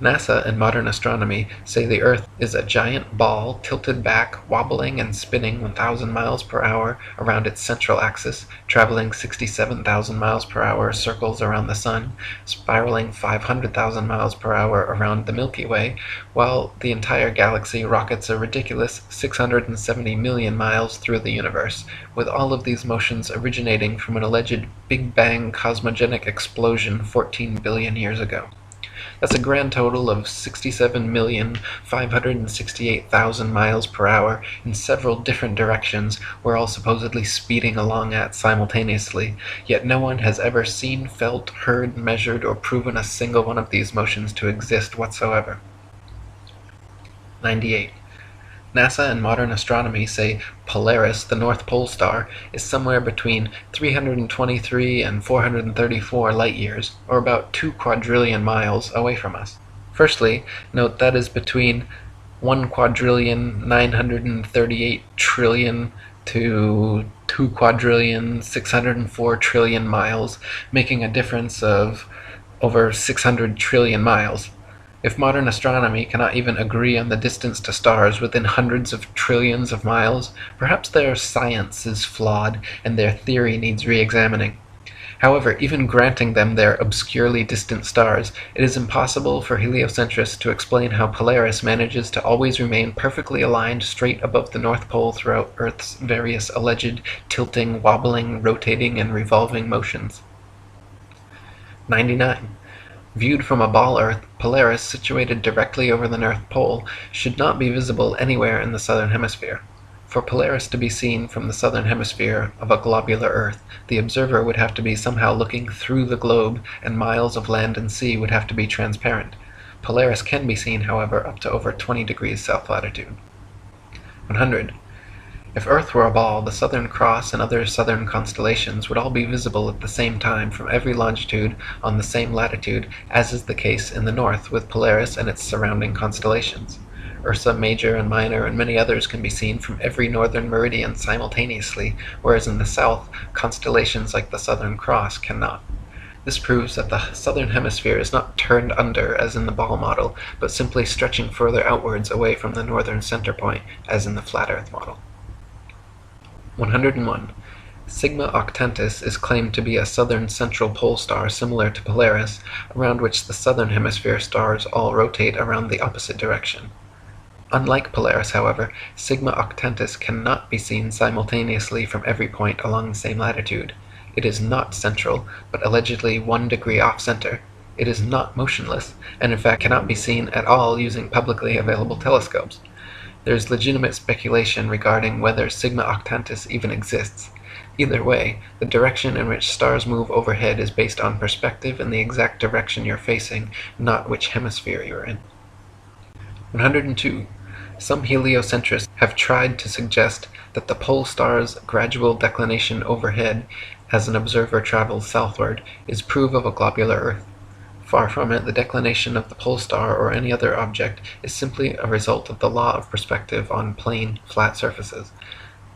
NASA and modern astronomy say the Earth is a giant ball tilted back, wobbling and spinning 1,000 miles per hour around its central axis, traveling 67,000 miles per hour circles around the Sun, spiraling 500,000 miles per hour around the Milky Way, while the entire galaxy rockets a ridiculous 670 million miles through the universe, with all of these motions originating from an alleged Big Bang cosmogenic explosion 14 billion years ago. That's a grand total of 67,568,000 miles per hour in several different directions we're all supposedly speeding along at simultaneously, yet no one has ever seen, felt, heard, measured, or proven a single one of these motions to exist whatsoever. 98. NASA and modern astronomy say Polaris, the North Pole star, is somewhere between 323 and 434 light-years, or about 2 quadrillion miles, away from us. Firstly, note that is between 1,938,000,000,000,000 to 2,604,000,000,000,000 miles, making a difference of over 600 trillion miles. If modern astronomy cannot even agree on the distance to stars within hundreds of trillions of miles, perhaps their science is flawed and their theory needs re-examining. However, even granting them their obscurely distant stars, it is impossible for heliocentrists to explain how Polaris manages to always remain perfectly aligned straight above the North Pole throughout Earth's various alleged tilting, wobbling, rotating, and revolving motions. 99. Viewed from a ball Earth, Polaris, situated directly over the North Pole, should not be visible anywhere in the southern hemisphere. For Polaris to be seen from the southern hemisphere of a globular Earth, the observer would have to be somehow looking through the globe, and miles of land and sea would have to be transparent. Polaris can be seen, however, up to over 20 degrees south latitude. 100. If Earth were a ball, the Southern Cross and other southern constellations would all be visible at the same time from every longitude on the same latitude, as is the case in the north with Polaris and its surrounding constellations. Ursa Major and Minor and many others can be seen from every northern meridian simultaneously, whereas in the south, constellations like the Southern Cross cannot. This proves that the southern hemisphere is not turned under as in the ball model, but simply stretching further outwards away from the northern center point as in the flat Earth model. 101. Sigma Octantis is claimed to be a southern central pole star similar to Polaris, around which the southern hemisphere stars all rotate around the opposite direction. Unlike Polaris, however, Sigma Octantis cannot be seen simultaneously from every point along the same latitude. It is not central, but allegedly 1 degree off-center. It is not motionless, and in fact cannot be seen at all using publicly available telescopes. There is legitimate speculation regarding whether Sigma Octantis even exists. Either way, the direction in which stars move overhead is based on perspective and the exact direction you're facing, not which hemisphere you're in. 102. Some heliocentrists have tried to suggest that the pole star's gradual declination overhead as an observer travels southward is proof of a globular Earth. Far from it, the declination of the pole star or any other object is simply a result of the law of perspective on plane, flat surfaces.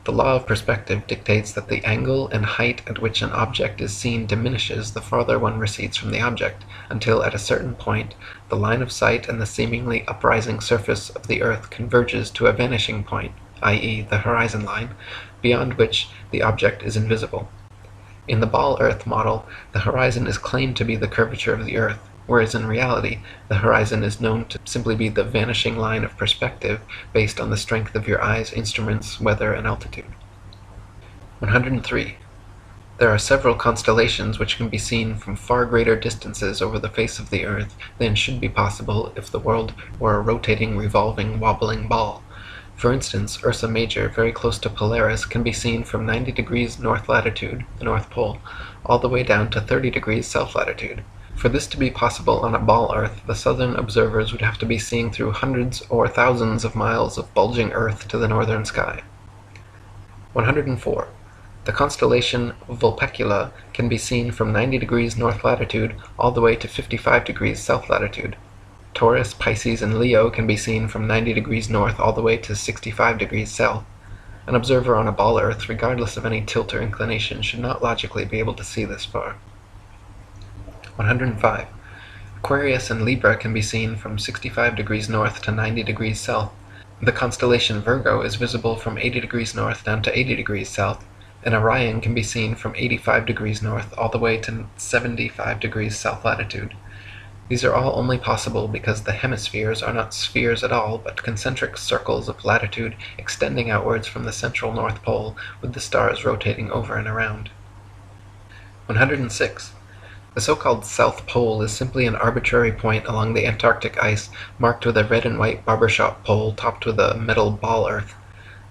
The law of perspective dictates that the angle and height at which an object is seen diminishes the farther one recedes from the object, until at a certain point the line of sight and the seemingly uprising surface of the Earth converges to a vanishing point, i.e. the horizon line, beyond which the object is invisible. In the ball Earth model, the horizon is claimed to be the curvature of the Earth, whereas in reality, the horizon is known to simply be the vanishing line of perspective based on the strength of your eye's instruments, weather, and altitude. 103. There are several constellations which can be seen from far greater distances over the face of the Earth than should be possible if the world were a rotating, revolving, wobbling ball. For instance, Ursa Major, very close to Polaris, can be seen from 90 degrees north latitude, the North Pole, all the way down to 30 degrees south latitude. For this to be possible on a ball Earth, the southern observers would have to be seeing through hundreds or thousands of miles of bulging Earth to the northern sky. 104. The constellation Vulpecula can be seen from 90 degrees north latitude all the way to 55 degrees south latitude. Taurus, Pisces, and Leo can be seen from 90 degrees north all the way to 65 degrees south. An observer on a ball Earth, regardless of any tilt or inclination, should not logically be able to see this far. 105. Aquarius and Libra can be seen from 65 degrees north to 90 degrees south. The constellation Virgo is visible from 80 degrees north down to 80 degrees south, and Orion can be seen from 85 degrees north all the way to 75 degrees south latitude. These are all only possible because the hemispheres are not spheres at all, but concentric circles of latitude extending outwards from the central North Pole, with the stars rotating over and around. 106. The so-called South Pole is simply an arbitrary point along the Antarctic ice marked with a red and white barbershop pole topped with a metal ball Earth.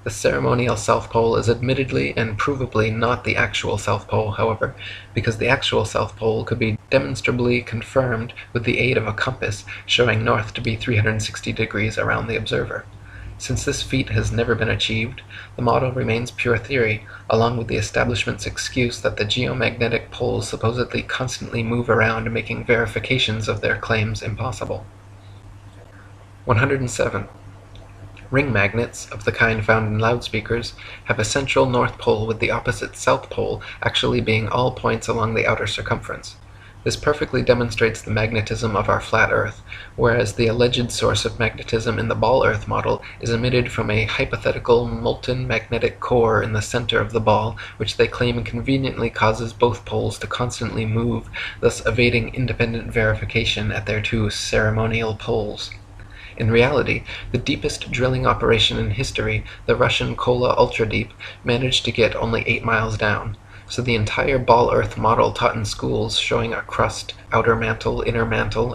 The ceremonial South Pole is admittedly and provably not the actual South Pole, however, because the actual South Pole could be demonstrably confirmed with the aid of a compass showing north to be 360 degrees around the observer. Since this feat has never been achieved, the model remains pure theory, along with the establishment's excuse that the geomagnetic poles supposedly constantly move around, making verifications of their claims impossible. 107. Ring magnets, of the kind found in loudspeakers, have a central North Pole with the opposite South Pole actually being all points along the outer circumference. This perfectly demonstrates the magnetism of our flat Earth, whereas the alleged source of magnetism in the ball Earth model is emitted from a hypothetical molten magnetic core in the center of the ball, which they claim conveniently causes both poles to constantly move, thus evading independent verification at their two ceremonial poles. In reality, the deepest drilling operation in history, the Russian Kola Ultra Deep, managed to get only 8 miles down. So the entire ball Earth model taught in schools showing a crust, outer mantle,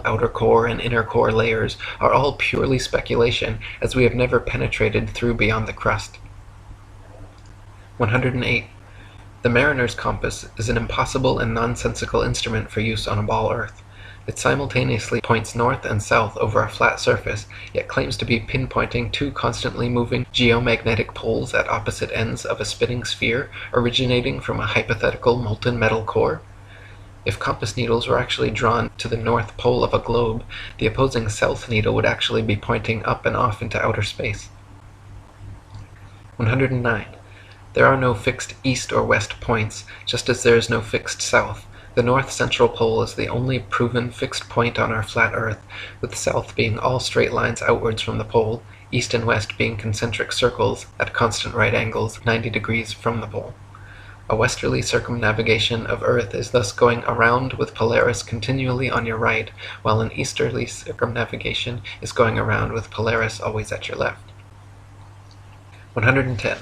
outer core, and inner core layers are all purely speculation, as we have never penetrated through beyond the crust. 108. The mariner's compass is an impossible and nonsensical instrument for use on a ball Earth. It simultaneously points north and south over a flat surface, yet claims to be pinpointing two constantly moving geomagnetic poles at opposite ends of a spinning sphere originating from a hypothetical molten metal core. If compass needles were actually drawn to the north pole of a globe, the opposing south needle would actually be pointing up and off into outer space. 109. There are no fixed east or west points, just as there is no fixed south. The north central pole is the only proven fixed point on our flat Earth, with south being all straight lines outwards from the pole, east and west being concentric circles at constant right angles 90 degrees from the pole. A westerly circumnavigation of Earth is thus going around with Polaris continually on your right, while an easterly circumnavigation is going around with Polaris always at your left. 110.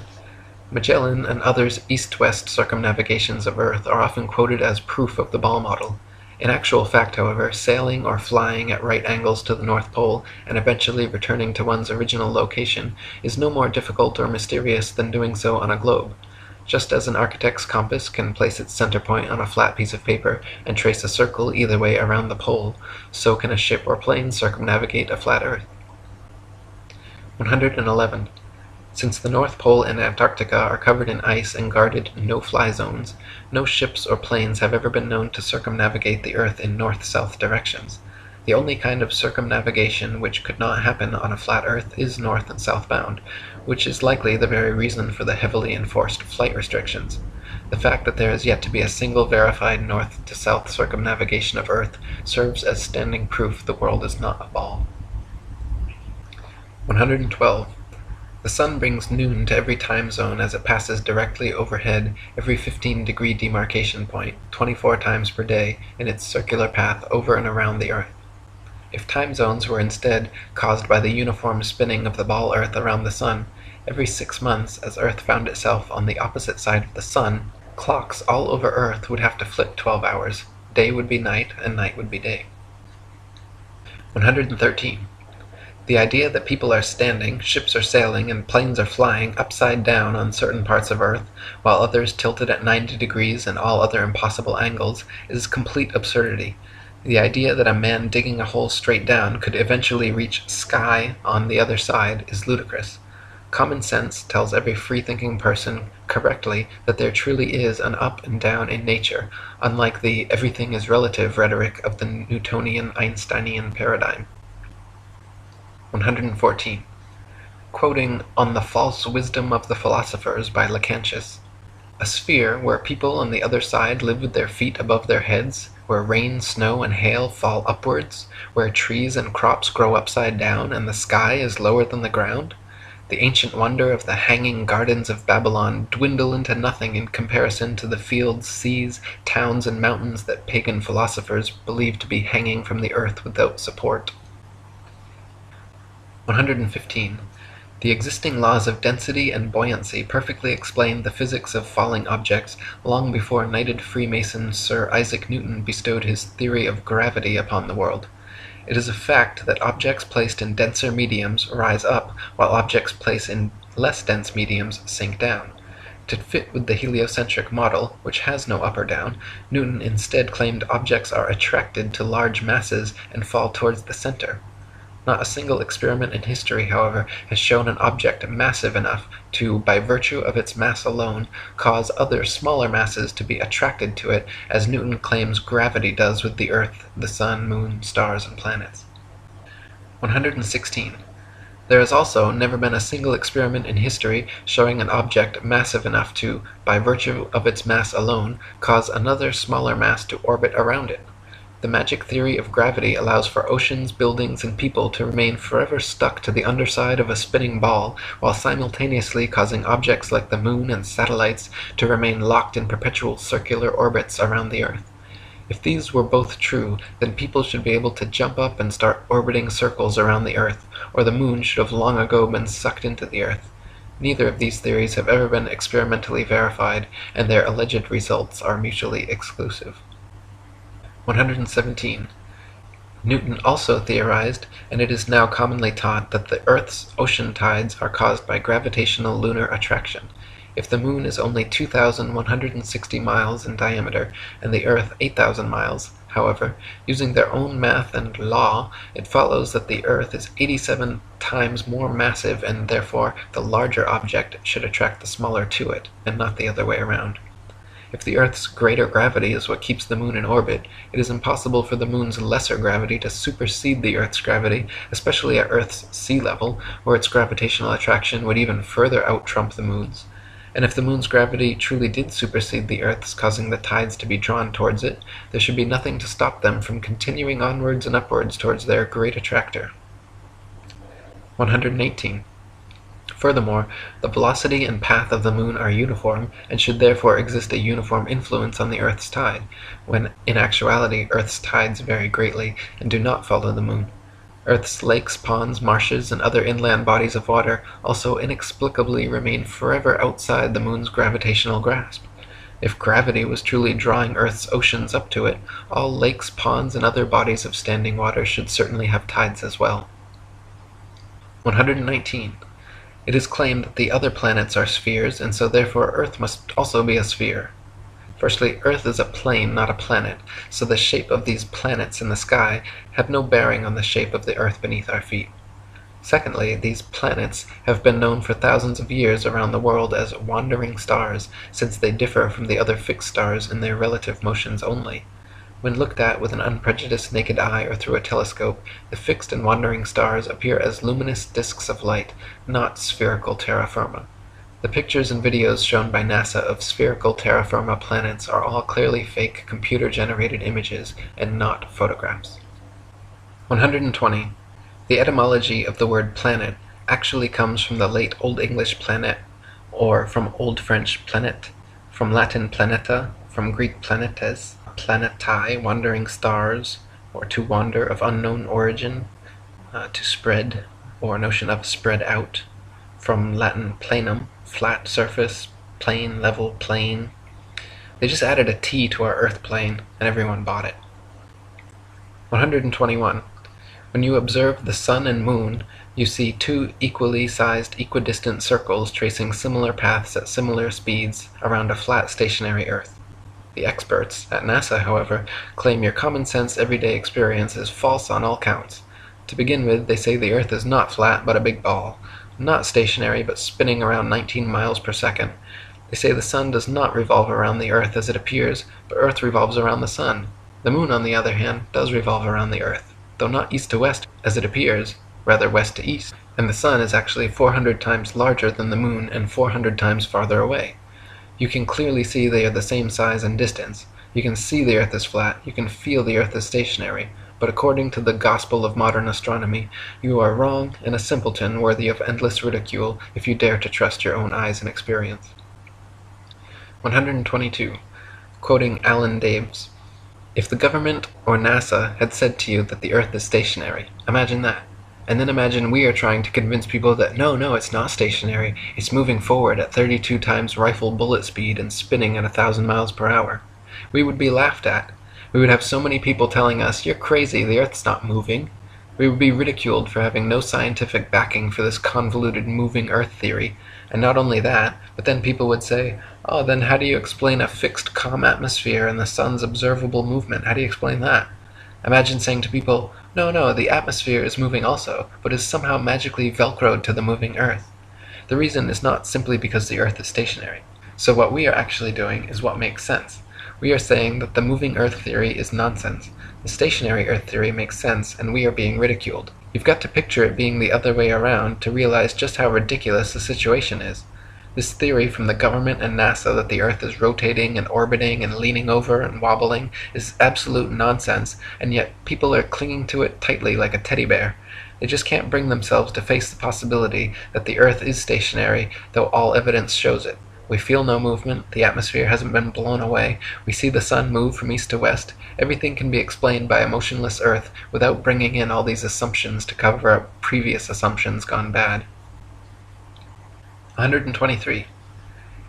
Magellan and others' east-west circumnavigations of Earth are often quoted as proof of the ball model. In actual fact, however, sailing or flying at right angles to the North Pole and eventually returning to one's original location is no more difficult or mysterious than doing so on a globe. Just as an architect's compass can place its center point on a flat piece of paper and trace a circle either way around the pole, so can a ship or plane circumnavigate a flat Earth. 111. Since the North Pole and Antarctica are covered in ice and guarded no-fly zones, no ships or planes have ever been known to circumnavigate the Earth in north-south directions. The only kind of circumnavigation which could not happen on a flat Earth is north and southbound, which is likely the very reason for the heavily enforced flight restrictions. The fact that there is yet to be a single verified north-to-south circumnavigation of Earth serves as standing proof the world is not a ball. 112. The sun brings noon to every time zone as it passes directly overhead every 15-degree demarcation point, 24 times per day, in its circular path over and around the Earth. If time zones were instead caused by the uniform spinning of the ball Earth around the sun, every 6 months, as Earth found itself on the opposite side of the sun, clocks all over Earth would have to flip 12 hours. Day would be night, and night would be day. 113. The idea that people are standing, ships are sailing, and planes are flying upside down on certain parts of Earth, while others tilted at 90 degrees and all other impossible angles, is complete absurdity. The idea that a man digging a hole straight down could eventually reach sky on the other side is ludicrous. Common sense tells every free-thinking person correctly that there truly is an up and down in nature, unlike the everything is relative rhetoric of the Newtonian Einsteinian paradigm. 114. Quoting On the False Wisdom of the Philosophers by Lactantius, a sphere where people on the other side live with their feet above their heads, where rain, snow, and hail fall upwards, where trees and crops grow upside down, and the sky is lower than the ground, the ancient wonder of the hanging gardens of Babylon dwindle into nothing in comparison to the fields, seas, towns, and mountains that pagan philosophers believe to be hanging from the earth without support. 115. The existing laws of density and buoyancy perfectly explained the physics of falling objects long before knighted Freemason Sir Isaac Newton bestowed his theory of gravity upon the world. It is a fact that objects placed in denser mediums rise up, while objects placed in less dense mediums sink down. To fit with the heliocentric model, which has no up or down, Newton instead claimed objects are attracted to large masses and fall towards the center. Not a single experiment in history, however, has shown an object massive enough to, by virtue of its mass alone, cause other smaller masses to be attracted to it, as Newton claims gravity does with the Earth, the Sun, Moon, stars, and planets. 116. There has also never been a single experiment in history showing an object massive enough to, by virtue of its mass alone, cause another smaller mass to orbit around it. The magic theory of gravity allows for oceans, buildings, and people to remain forever stuck to the underside of a spinning ball, while simultaneously causing objects like the moon and satellites to remain locked in perpetual circular orbits around the Earth. If these were both true, then people should be able to jump up and start orbiting circles around the Earth, or the moon should have long ago been sucked into the Earth. Neither of these theories have ever been experimentally verified, and their alleged results are mutually exclusive. 117. Newton also theorized, and it is now commonly taught, that the Earth's ocean tides are caused by gravitational lunar attraction. If the moon is only 2,160 miles in diameter, and the Earth 8,000 miles, however, using their own math and law, it follows that the Earth is 87 times more massive, and therefore the larger object should attract the smaller to it, and not the other way around. If the Earth's greater gravity is what keeps the Moon in orbit, it is impossible for the Moon's lesser gravity to supersede the Earth's gravity, especially at Earth's sea level, where its gravitational attraction would even further out-trump the Moon's. And if the Moon's gravity truly did supersede the Earth's, causing the tides to be drawn towards it, there should be nothing to stop them from continuing onwards and upwards towards their great attractor. 118. Furthermore, the velocity and path of the Moon are uniform, and should therefore exist a uniform influence on the Earth's tide, when in actuality Earth's tides vary greatly and do not follow the Moon. Earth's lakes, ponds, marshes, and other inland bodies of water also inexplicably remain forever outside the Moon's gravitational grasp. If gravity was truly drawing Earth's oceans up to it, all lakes, ponds, and other bodies of standing water should certainly have tides as well. 119. It is claimed that the other planets are spheres, and so therefore Earth must also be a sphere. Firstly, Earth is a plane, not a planet, so the shape of these planets in the sky have no bearing on the shape of the Earth beneath our feet. Secondly, these planets have been known for thousands of years around the world as wandering stars, since they differ from the other fixed stars in their relative motions only. When looked at with an unprejudiced naked eye or through a telescope, the fixed and wandering stars appear as luminous disks of light, not spherical terra firma. The pictures and videos shown by NASA of spherical terra firma planets are all clearly fake computer-generated images and not photographs. 120. The etymology of the word planet actually comes from the late Old English planet, or from Old French planet, from Latin planeta, from Greek planetes, planetae, wandering stars, or to wander of unknown origin, to spread, or notion of spread out, from Latin planum, flat surface, plane, level, plane. They just added a T to our Earth plane, and everyone bought it. 121. When you observe the Sun and Moon, you see two equally sized equidistant circles tracing similar paths at similar speeds around a flat stationary Earth. The experts at NASA, however, claim your common-sense everyday experience is false on all counts. To begin with, they say the Earth is not flat but a big ball, not stationary but spinning around 19 miles per second. They say the Sun does not revolve around the Earth as it appears, but Earth revolves around the Sun. The Moon, on the other hand, does revolve around the Earth, though not east to west as it appears, rather west to east, and the Sun is actually 400 times larger than the Moon and 400 times farther away. You can clearly see they are the same size and distance. You can see the Earth is flat, you can feel the Earth is stationary, but according to the gospel of modern astronomy, you are wrong and a simpleton worthy of endless ridicule if you dare to trust your own eyes and experience. 122. Quoting Alan Daves, "If the government or NASA had said to you that the Earth is stationary, imagine that. And then imagine we are trying to convince people that no, it's not stationary, it's moving forward at 32 times rifle bullet speed and spinning at 1,000 miles per hour. We would be laughed at. We would have so many people telling us, you're crazy, the Earth's not moving. We would be ridiculed for having no scientific backing for this convoluted moving Earth theory. And not only that, but then people would say, oh, then how do you explain a fixed calm atmosphere and the Sun's observable movement? How do you explain that? Imagine saying to people, no, the atmosphere is moving also, but is somehow magically velcroed to the moving Earth. The reason is not simply because the Earth is stationary. So what we are actually doing is what makes sense. We are saying that the moving Earth theory is nonsense. The stationary Earth theory makes sense, and we are being ridiculed. You've got to picture it being the other way around to realize just how ridiculous the situation is. This theory from the government and NASA that the Earth is rotating and orbiting and leaning over and wobbling is absolute nonsense, and yet people are clinging to it tightly like a teddy bear. They just can't bring themselves to face the possibility that the Earth is stationary, though all evidence shows it. We feel no movement, the atmosphere hasn't been blown away, we see the Sun move from east to west. Everything can be explained by a motionless Earth without bringing in all these assumptions to cover up previous assumptions gone bad. 123.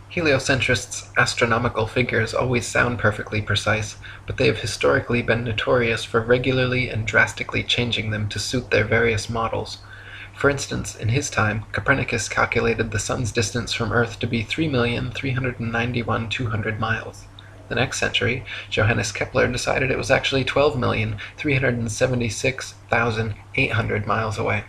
Heliocentrists' astronomical figures always sound perfectly precise, but they have historically been notorious for regularly and drastically changing them to suit their various models. For instance, in his time, Copernicus calculated the Sun's distance from Earth to be 3,391,200 miles. The next century, Johannes Kepler decided it was actually 12,376,800 miles away.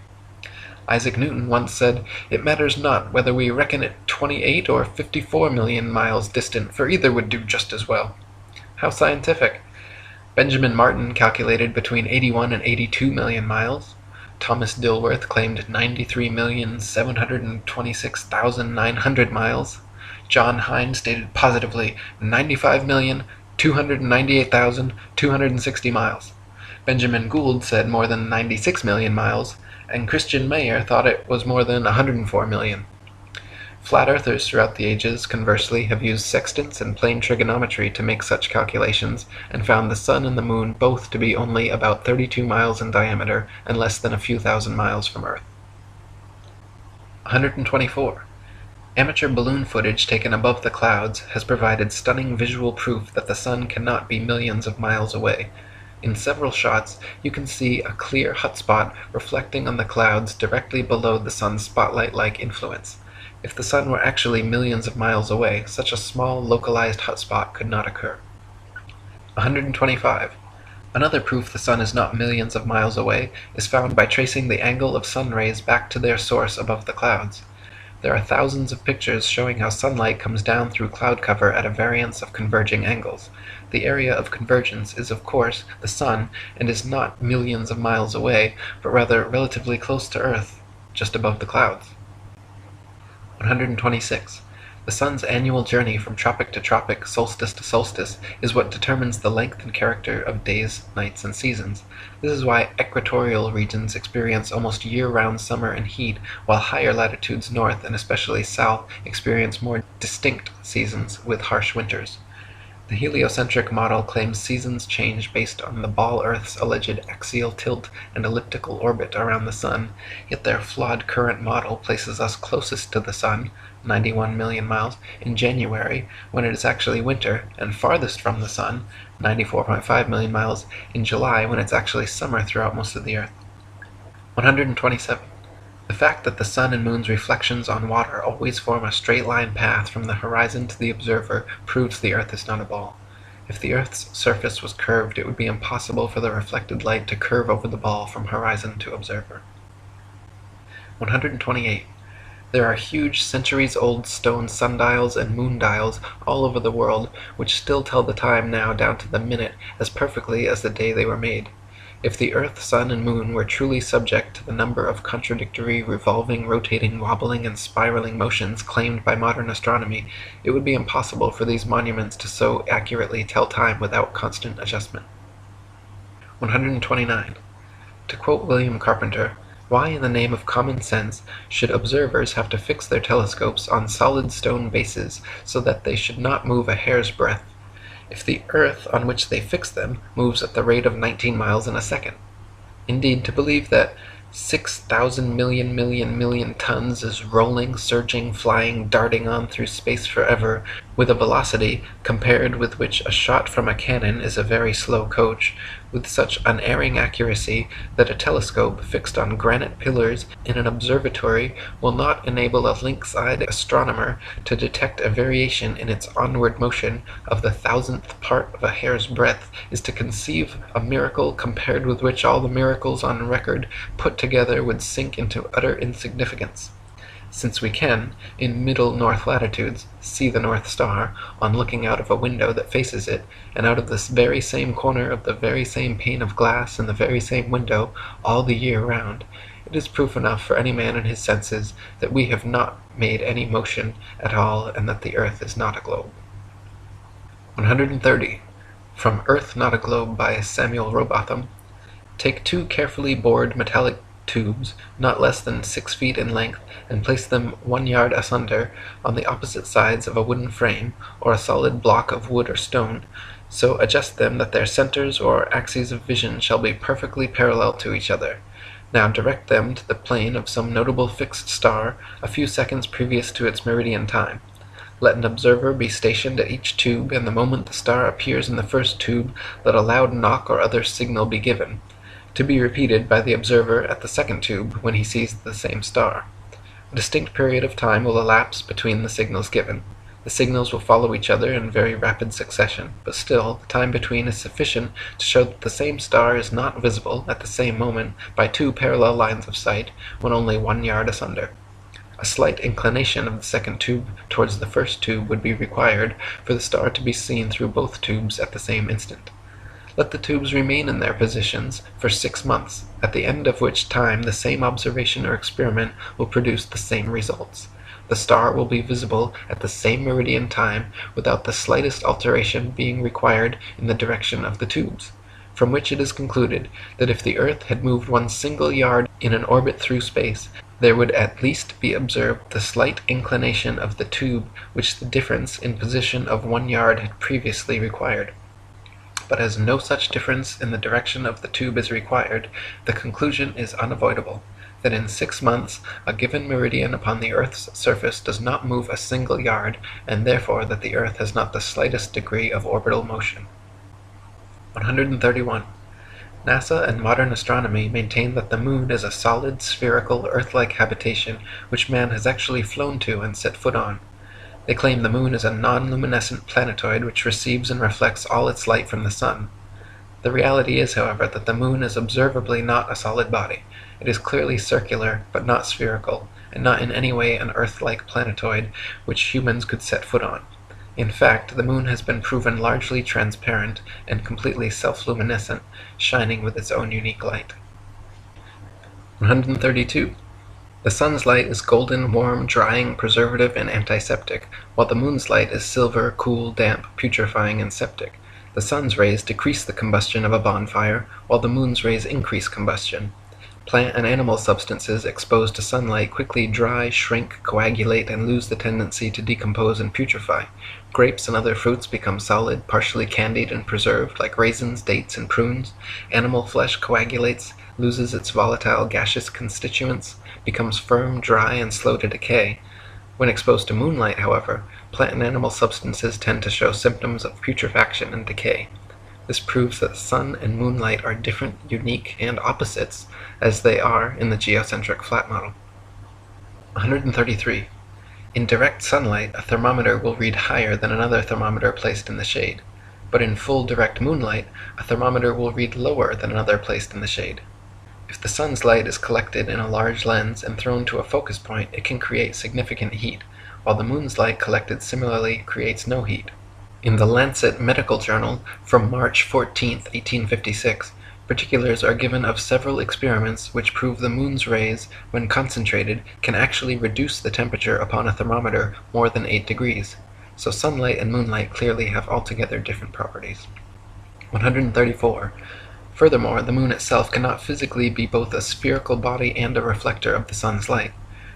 Isaac Newton once said, "It matters not whether we reckon it 28 or 54 million miles distant, for either would do just as well." How scientific! Benjamin Martin calculated between 81 and 82 million miles. Thomas Dilworth claimed 93,726,900 miles. John Hine stated positively 95,298,260 miles. Benjamin Gould said more than 96 million miles, and Christian Mayer thought it was more than 104 million. Flat earthers throughout the ages, conversely, have used sextants and plane trigonometry to make such calculations, and found the sun and the moon both to be only about 32 miles in diameter and less than a few thousand miles from Earth. 124. Amateur balloon footage taken above the clouds has provided stunning visual proof that the sun cannot be millions of miles away. In several shots, you can see a clear hot spot reflecting on the clouds directly below the sun's spotlight-like influence. If the sun were actually millions of miles away, such a small, localized hot spot could not occur. 125. Another proof the sun is not millions of miles away is found by tracing the angle of sun rays back to their source above the clouds. There are thousands of pictures showing how sunlight comes down through cloud cover at a variance of converging angles. The area of convergence is, of course, the sun, and is not millions of miles away, but rather relatively close to Earth, just above the clouds. 126. The sun's annual journey from tropic to tropic, solstice to solstice, is what determines the length and character of days, nights, and seasons. This is why equatorial regions experience almost year-round summer and heat, while higher latitudes north and especially south experience more distinct seasons with harsh winters. The heliocentric model claims seasons change based on the ball Earth's alleged axial tilt and elliptical orbit around the sun, yet their flawed current model places us closest to the sun, 91 million miles, in January, when it is actually winter, and farthest from the sun, 94.5 million miles, in July, when it's actually summer throughout most of the Earth. 127. The fact that the sun and moon's reflections on water always form a straight-line path from the horizon to the observer proves the Earth is not a ball. If the Earth's surface was curved, it would be impossible for the reflected light to curve over the ball from horizon to observer. 128. There are huge centuries-old stone sundials and moondials all over the world which still tell the time now down to the minute as perfectly as the day they were made. If the Earth, Sun, and Moon were truly subject to the number of contradictory, revolving, rotating, wobbling, and spiraling motions claimed by modern astronomy, it would be impossible for these monuments to so accurately tell time without constant adjustment. 129. To quote William Carpenter, "Why in the name of common sense should observers have to fix their telescopes on solid stone bases so that they should not move a hair's breadth, if the Earth on which they fix them moves at the rate of 19 miles in a second? Indeed, to believe that 6,000 million tons is rolling, surging, flying, darting on through space forever, with a velocity compared with which a shot from a cannon is a very slow coach, with such unerring accuracy that a telescope fixed on granite pillars in an observatory will not enable a lynx-eyed astronomer to detect a variation in its onward motion of the thousandth part of a hair's breadth, is to conceive a miracle compared with which all the miracles on record put together would sink into utter insignificance. Since we can, in middle north latitudes, see the North Star, on looking out of a window that faces it, and out of this very same corner of the very same pane of glass in the very same window, all the year round, it is proof enough for any man in his senses that we have not made any motion at all, and that the Earth is not a globe. 130. From Earth Not a Globe by Samuel Rowbotham. Take 2 carefully bored metallic tubes, not less than 6 feet in length, and place them 1 yard asunder on the opposite sides of a wooden frame, or a solid block of wood or stone, so adjust them that their centers or axes of vision shall be perfectly parallel to each other. Now direct them to the plane of some notable fixed star a few seconds previous to its meridian time. Let an observer be stationed at each tube, and the moment the star appears in the first tube, let a loud knock or other signal be given, to be repeated by the observer at the second tube when he sees the same star. A distinct period of time will elapse between the signals given. The signals will follow each other in very rapid succession, but still the time between is sufficient to show that the same star is not visible at the same moment by two parallel lines of sight when only 1 yard asunder. A slight inclination of the second tube towards the first tube would be required for the star to be seen through both tubes at the same instant. Let the tubes remain in their positions for 6 months, at the end of which time the same observation or experiment will produce the same results. The star will be visible at the same meridian time without the slightest alteration being required in the direction of the tubes, from which it is concluded that if the earth had moved 1 single yard in an orbit through space, there would at least be observed the slight inclination of the tube which the difference in position of 1 yard had previously required. But as no such difference in the direction of the tube is required, the conclusion is unavoidable, that in 6 months a given meridian upon the earth's surface does not move a single yard, and therefore that the earth has not the slightest degree of orbital motion. 131. NASA and modern astronomy maintain that the moon is a solid, spherical, Earth-like habitation which man has actually flown to and set foot on. They claim the moon is a non-luminescent planetoid which receives and reflects all its light from the sun. The reality is, however, that the moon is observably not a solid body. It is clearly circular, but not spherical, and not in any way an Earth-like planetoid which humans could set foot on. In fact, the moon has been proven largely transparent and completely self-luminescent, shining with its own unique light. 132. The sun's light is golden, warm, drying, preservative, and antiseptic, while the moon's light is silver, cool, damp, putrefying, and septic. The sun's rays decrease the combustion of a bonfire, while the moon's rays increase combustion. Plant and animal substances exposed to sunlight quickly dry, shrink, coagulate, and lose the tendency to decompose and putrefy. Grapes and other fruits become solid, partially candied and preserved, like raisins, dates, and prunes. Animal flesh coagulates, loses its volatile gaseous constituents, becomes firm, dry, and slow to decay. When exposed to moonlight, however, plant and animal substances tend to show symptoms of putrefaction and decay. This proves that sun and moonlight are different, unique, and opposites, as they are in the geocentric flat model. 133. In direct sunlight, a thermometer will read higher than another thermometer placed in the shade, but in full direct moonlight, a thermometer will read lower than another placed in the shade. If the sun's light is collected in a large lens and thrown to a focus point, it can create significant heat, while the moon's light collected similarly creates no heat. In the Lancet Medical Journal from March 14, 1856, particulars are given of several experiments which prove the moon's rays, when concentrated, can actually reduce the temperature upon a thermometer more than 8 degrees. So sunlight and moonlight clearly have altogether different properties. 134. Furthermore, the moon itself cannot physically be both a spherical body and a reflector of the sun's light.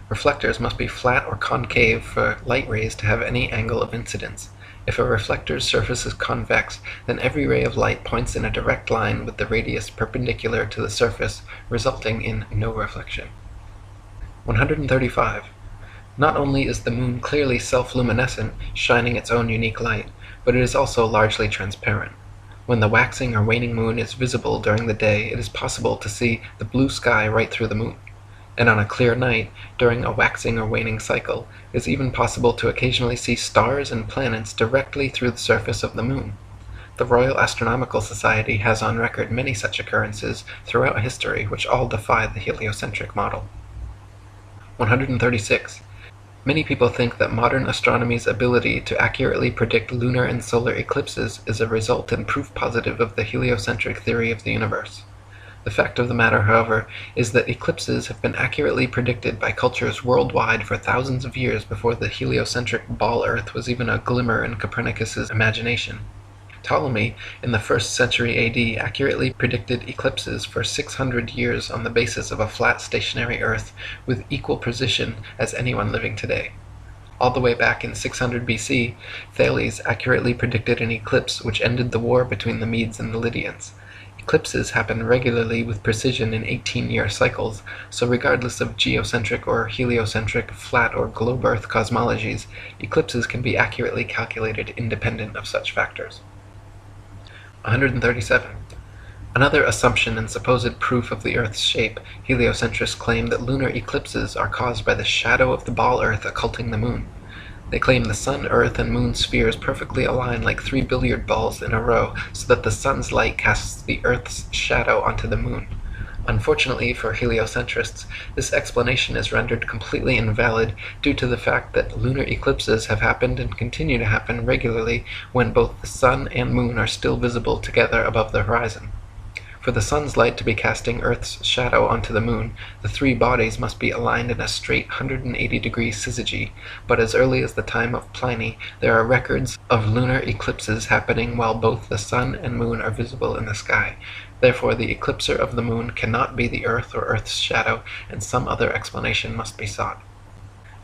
Reflectors must be flat or concave for light rays to have any angle of incidence. If a reflector's surface is convex, then every ray of light points in a direct line with the radius perpendicular to the surface, resulting in no reflection. 135. Not only is the moon clearly self-luminescent, shining its own unique light, but it is also largely transparent. When the waxing or waning moon is visible during the day, it is possible to see the blue sky right through the moon. And on a clear night, during a waxing or waning cycle, it is even possible to occasionally see stars and planets directly through the surface of the moon. The Royal Astronomical Society has on record many such occurrences throughout history which all defy the heliocentric model. 136. Many people think that modern astronomy's ability to accurately predict lunar and solar eclipses is a result and proof positive of the heliocentric theory of the universe. The fact of the matter, however, is that eclipses have been accurately predicted by cultures worldwide for thousands of years before the heliocentric ball Earth was even a glimmer in Copernicus's imagination. Ptolemy, in the 1st century AD, accurately predicted eclipses for 600 years on the basis of a flat stationary Earth with equal precision as anyone living today. All the way back in 600 BC, Thales accurately predicted an eclipse which ended the war between the Medes and the Lydians. Eclipses happen regularly with precision in 18-year cycles, so regardless of geocentric or heliocentric, flat or globe Earth cosmologies, eclipses can be accurately calculated independent of such factors. 137. Another assumption and supposed proof of the Earth's shape, heliocentrists claim that lunar eclipses are caused by the shadow of the ball Earth occulting the moon. They claim the Sun, Earth, and Moon spheres perfectly align like three billiard balls in a row, so that the Sun's light casts the Earth's shadow onto the Moon. Unfortunately for heliocentrists, this explanation is rendered completely invalid due to the fact that lunar eclipses have happened and continue to happen regularly when both the Sun and Moon are still visible together above the horizon. For the Sun's light to be casting Earth's shadow onto the Moon, the three bodies must be aligned in a straight 180-degree syzygy, but as early as the time of Pliny, there are records of lunar eclipses happening while both the Sun and Moon are visible in the sky. Therefore, the eclipser of the Moon cannot be the Earth or Earth's shadow, and some other explanation must be sought.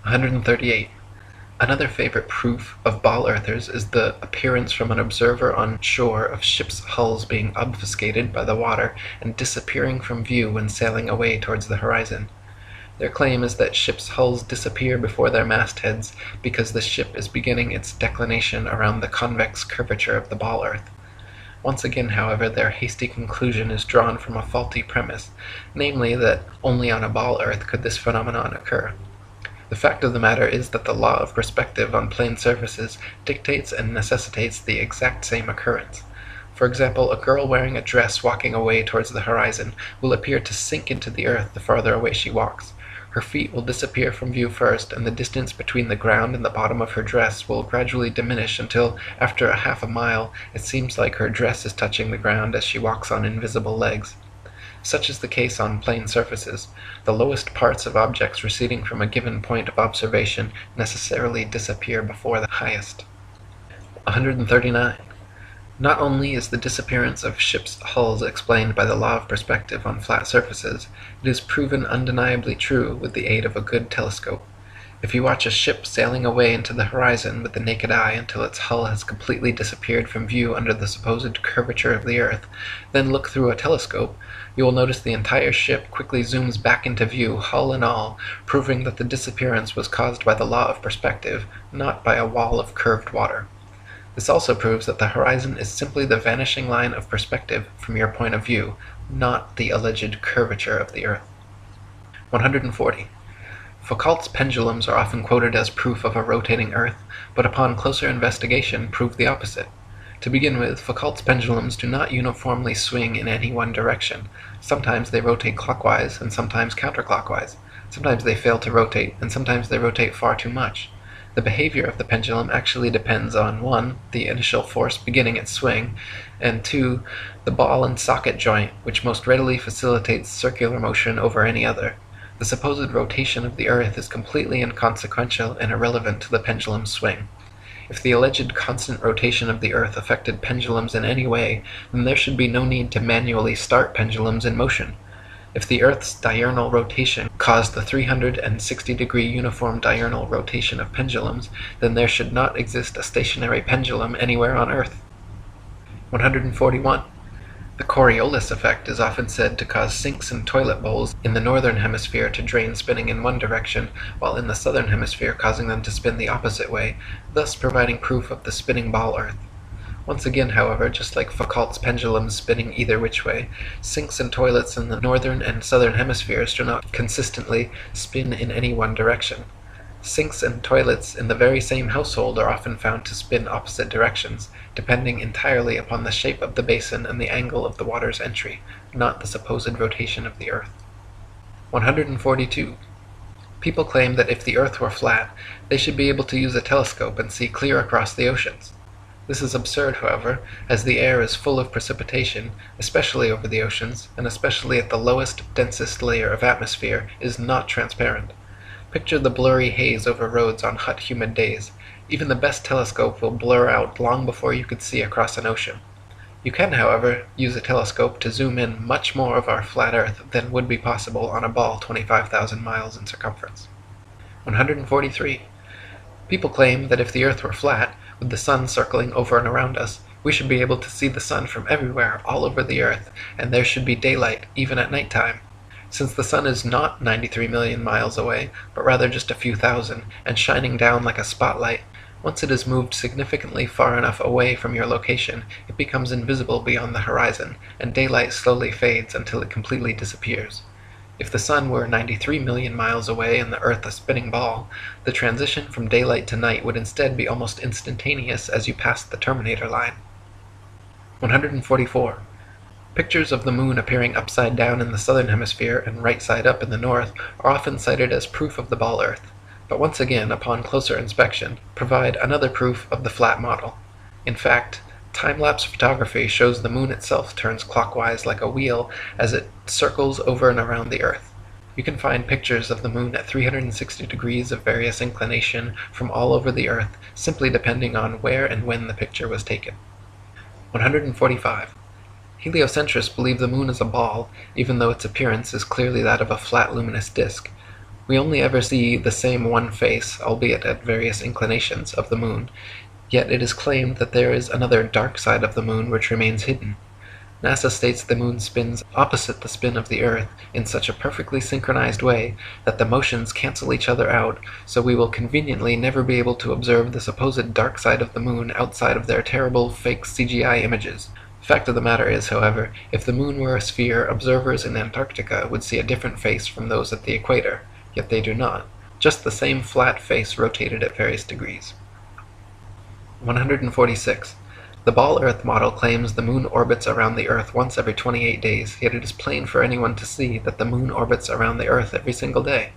138. Another favorite proof of ball-earthers is the appearance from an observer on shore of ships' hulls being obfuscated by the water and disappearing from view when sailing away towards the horizon. Their claim is that ships' hulls disappear before their mastheads because the ship is beginning its declination around the convex curvature of the ball-earth. Once again, however, their hasty conclusion is drawn from a faulty premise, namely that only on a ball-earth could this phenomenon occur. The fact of the matter is that the law of perspective on plane surfaces dictates and necessitates the exact same occurrence. For example, a girl wearing a dress walking away towards the horizon will appear to sink into the earth the farther away she walks. Her feet will disappear from view first, and the distance between the ground and the bottom of her dress will gradually diminish until, after a half a mile, it seems like her dress is touching the ground as she walks on invisible legs. Such is the case on plane surfaces. The lowest parts of objects receding from a given point of observation necessarily disappear before the highest. 139. Not only is the disappearance of ships' hulls explained by the law of perspective on flat surfaces, it is proven undeniably true with the aid of a good telescope. If you watch a ship sailing away into the horizon with the naked eye until its hull has completely disappeared from view under the supposed curvature of the earth, then look through a telescope, you will notice the entire ship quickly zooms back into view, hull and all, proving that the disappearance was caused by the law of perspective, not by a wall of curved water. This also proves that the horizon is simply the vanishing line of perspective from your point of view, not the alleged curvature of the earth. 140. Foucault's pendulums are often quoted as proof of a rotating earth, but upon closer investigation prove the opposite. To begin with, Foucault's pendulums do not uniformly swing in any one direction. Sometimes they rotate clockwise and sometimes counterclockwise. Sometimes they fail to rotate, and sometimes they rotate far too much. The behavior of the pendulum actually depends on 1. The initial force beginning its swing, and 2. The ball and socket joint, which most readily facilitates circular motion over any other. The supposed rotation of the earth is completely inconsequential and irrelevant to the pendulum's swing. If the alleged constant rotation of the earth affected pendulums in any way, then there should be no need to manually start pendulums in motion. If the earth's diurnal rotation caused the 360-degree uniform diurnal rotation of pendulums, then there should not exist a stationary pendulum anywhere on earth. 141. The Coriolis effect is often said to cause sinks in toilet bowls in the northern hemisphere to drain spinning in one direction, while in the southern hemisphere causing them to spin the opposite way, thus providing proof of the spinning ball earth. Once again, however, just like Foucault's pendulums spinning either which way, sinks and toilets in the northern and southern hemispheres do not consistently spin in any one direction. Sinks and toilets in the very same household are often found to spin opposite directions, depending entirely upon the shape of the basin and the angle of the water's entry, not the supposed rotation of the earth. 142. People claim that if the earth were flat, they should be able to use a telescope and see clear across the oceans. This is absurd, however, as the air is full of precipitation, especially over the oceans, and especially at the lowest, densest layer of atmosphere, is not transparent. Picture the blurry haze over roads on hot, humid days. Even the best telescope will blur out long before you could see across an ocean. You can, however, use a telescope to zoom in much more of our flat Earth than would be possible on a ball 25,000 miles in circumference. 143. People claim that if the Earth were flat, with the sun circling over and around us, we should be able to see the sun from everywhere, all over the Earth, and there should be daylight, even at night time. Since the sun is not 93 million miles away, but rather just a few thousand, and shining down like a spotlight, once it is moved significantly far enough away from your location, it becomes invisible beyond the horizon, and daylight slowly fades until it completely disappears. If the sun were 93 million miles away and the Earth a spinning ball, the transition from daylight to night would instead be almost instantaneous as you passed the terminator line. 144. Pictures of the moon appearing upside down in the southern hemisphere and right side up in the north are often cited as proof of the ball Earth, but once again, upon closer inspection, provide another proof of the flat model. In fact, time-lapse photography shows the moon itself turns clockwise like a wheel as it circles over and around the Earth. You can find pictures of the moon at 360 degrees of various inclination from all over the Earth, simply depending on where and when the picture was taken. 145. Heliocentrists believe the moon is a ball, even though its appearance is clearly that of a flat luminous disk. We only ever see the same one face, albeit at various inclinations, of the moon, yet it is claimed that there is another dark side of the moon which remains hidden. NASA states the moon spins opposite the spin of the Earth in such a perfectly synchronized way that the motions cancel each other out, so we will conveniently never be able to observe the supposed dark side of the moon outside of their terrible fake CGI images. Fact of the matter is, however, if the moon were a sphere, observers in Antarctica would see a different face from those at the equator, yet they do not. Just the same flat face rotated at various degrees. 146. The ball Earth model claims the moon orbits around the Earth once every 28 days, yet it is plain for anyone to see that the moon orbits around the Earth every single day.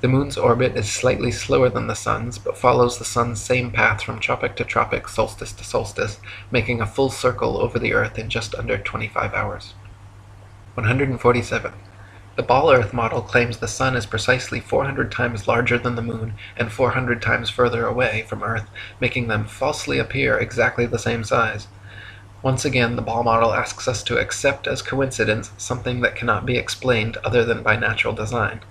The moon's orbit is slightly slower than the sun's, but follows the sun's same path from tropic to tropic, solstice to solstice, making a full circle over the Earth in just under 25 hours. 147. The ball Earth model claims the sun is precisely 400 times larger than the moon and 400 times further away from Earth, making them falsely appear exactly the same size. Once again, the ball model asks us to accept as coincidence something that cannot be explained other than by natural design.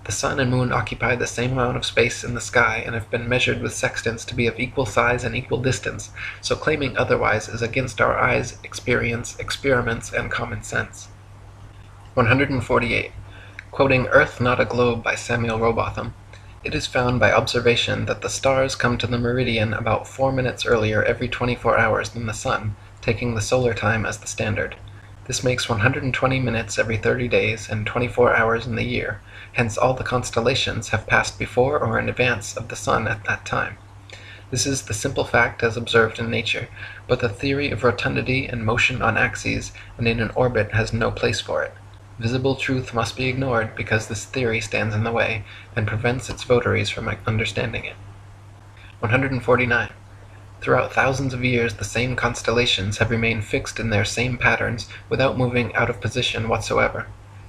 The sun and moon occupy the same amount of space in the sky and have been measured with sextants to be of equal size and equal distance, so claiming otherwise is against our eyes, experience, experiments, and common sense. 148. Quoting Earth Not a Globe by Samuel Rowbotham, it is found by observation that the stars come to the meridian about 4 minutes earlier every 24 hours than the sun, taking the solar time as the standard. This makes 120 minutes every 30 days and 24 hours in the year, hence all the constellations have passed before or in advance of the sun at that time. This is the simple fact as observed in nature, but the theory of rotundity and motion on axes and in an orbit has no place for it. Visible truth must be ignored because this theory stands in the way and prevents its votaries from understanding it. 149. Throughout thousands of years, the same constellations have remained fixed in their same patterns without moving out of position whatsoever.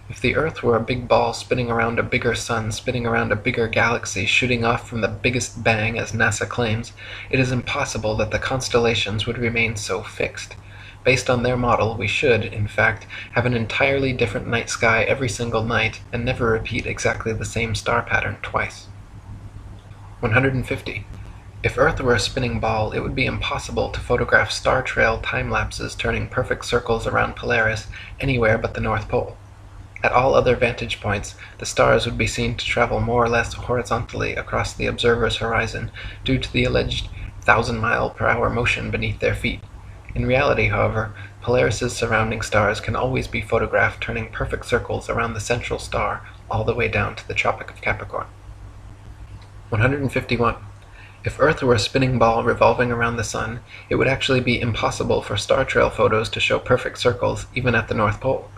If the Earth were a big ball spinning around a bigger sun, spinning around a bigger galaxy, shooting off from the biggest bang, as NASA claims, it is impossible that the constellations would remain so fixed. Based on their model, we should, in fact, have an entirely different night sky every single night and never repeat exactly the same star pattern twice. 150. If Earth were a spinning ball, it would be impossible to photograph star trail time-lapses turning perfect circles around Polaris anywhere but the North Pole. At all other vantage points, the stars would be seen to travel more or less horizontally across the observer's horizon due to the alleged 1,000-mile-per-hour motion beneath their feet. In reality, however, Polaris's surrounding stars can always be photographed turning perfect circles around the central star all the way down to the Tropic of Capricorn. 151. If Earth were a spinning ball revolving around the sun, it would actually be impossible for star trail photos to show perfect circles even at the North Pole.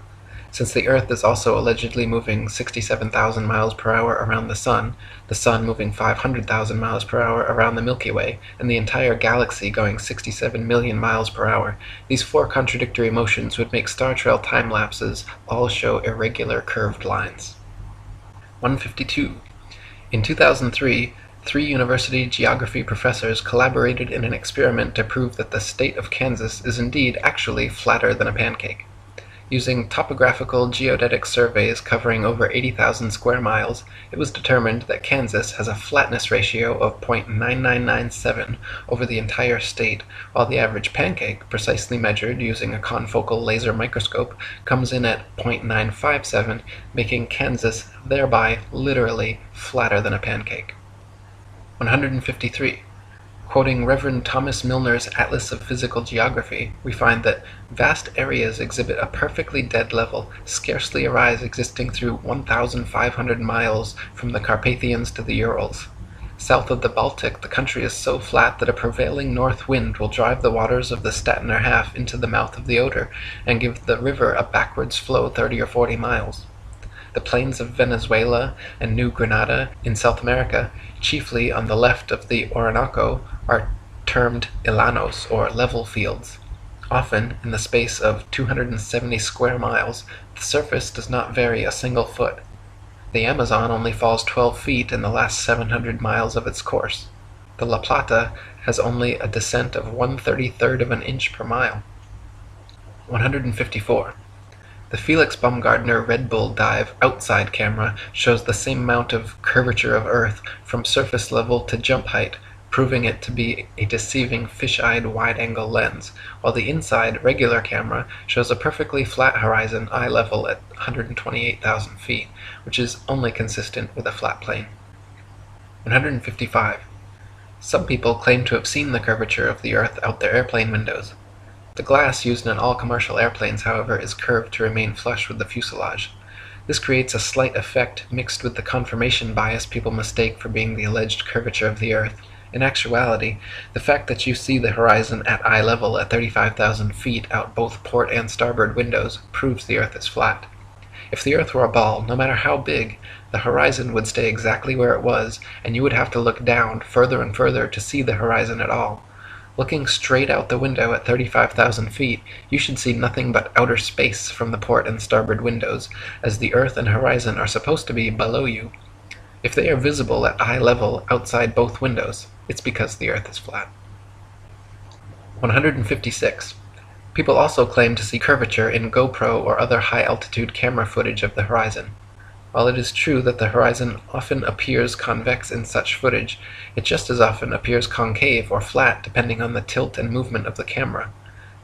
Since the Earth is also allegedly moving 67,000 miles per hour around the sun moving 500,000 miles per hour around the Milky Way, and the entire galaxy going 67 million miles per hour, these four contradictory motions would make star trail time lapses all show irregular curved lines. 152. In 2003, 3 university geography professors collaborated in an experiment to prove that the state of Kansas is indeed actually flatter than a pancake. Using topographical geodetic surveys covering over 80,000 square miles, it was determined that Kansas has a flatness ratio of 0.9997 over the entire state, while the average pancake, precisely measured using a confocal laser microscope, comes in at 0.957, making Kansas thereby literally flatter than a pancake. 153. Quoting Reverend Thomas Milner's Atlas of Physical Geography, we find that vast areas exhibit a perfectly dead level, scarcely a rise existing through 1,500 miles from the Carpathians to the Urals. South of the Baltic, the country is so flat that a prevailing north wind will drive the waters of the Stettiner Half into the mouth of the Oder, and give the river a backwards flow 30 or 40 miles. The plains of Venezuela and New Granada in South America, chiefly on the left of the Orinoco, are termed llanos, or level fields. Often, in the space of 270 square miles, the surface does not vary a single foot. The Amazon only falls 12 feet in the last 700 miles of its course. The La Plata has only a descent of 1/33 of an inch per mile. 154. The Felix Baumgartner Red Bull Dive outside camera shows the same amount of curvature of Earth from surface level to jump height, proving it to be a deceiving fish-eyed wide-angle lens, while the inside regular camera shows a perfectly flat horizon eye level at 128,000 feet, which is only consistent with a flat plane. 155. Some people claim to have seen the curvature of the Earth out their airplane windows. The glass used in all commercial airplanes, however, is curved to remain flush with the fuselage. This creates a slight effect mixed with the confirmation bias people mistake for being the alleged curvature of the Earth. In actuality, the fact that you see the horizon at eye level at 35,000 feet out both port and starboard windows proves the Earth is flat. If the Earth were a ball, no matter how big, the horizon would stay exactly where it was, and you would have to look down further and further to see the horizon at all. Looking straight out the window at 35,000 feet, you should see nothing but outer space from the port and starboard windows, as the Earth and horizon are supposed to be below you. If they are visible at eye level outside both windows, it's because the Earth is flat. 156. People also claim to see curvature in GoPro or other high-altitude camera footage of the horizon. While it is true that the horizon often appears convex in such footage, it just as often appears concave or flat depending on the tilt and movement of the camera.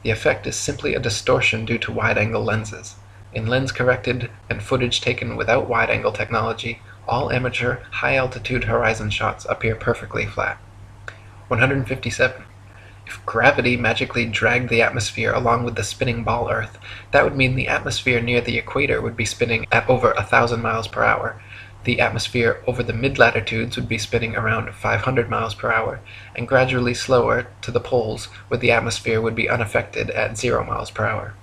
The effect is simply a distortion due to wide-angle lenses. In lens-corrected and footage taken without wide-angle technology, all amateur high-altitude horizon shots appear perfectly flat. 157. If gravity magically dragged the atmosphere along with the spinning ball Earth, that would mean the atmosphere near the equator would be spinning at over 1,000 miles per hour. The atmosphere over the mid-latitudes would be spinning around 500 miles per hour, and gradually slower to the poles, where the atmosphere would be unaffected at 0 miles per hour.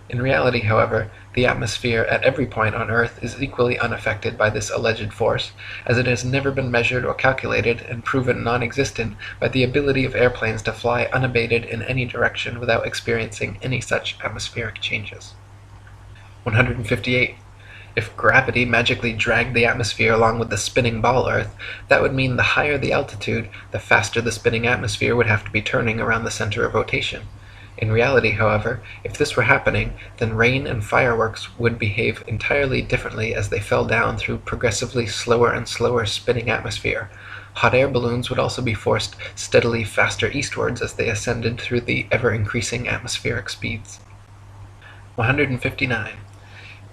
In reality, however, the atmosphere at every point on Earth is equally unaffected by this alleged force, as it has never been measured or calculated and proven non-existent by the ability of airplanes to fly unabated in any direction without experiencing any such atmospheric changes. 158. If gravity magically dragged the atmosphere along with the spinning ball Earth, that would mean the higher the altitude, the faster the spinning atmosphere would have to be turning around the center of rotation. In reality, however, if this were happening, then rain and fireworks would behave entirely differently as they fell down through progressively slower and slower spinning atmosphere. Hot air balloons would also be forced steadily faster eastwards as they ascended through the ever-increasing atmospheric speeds. 159.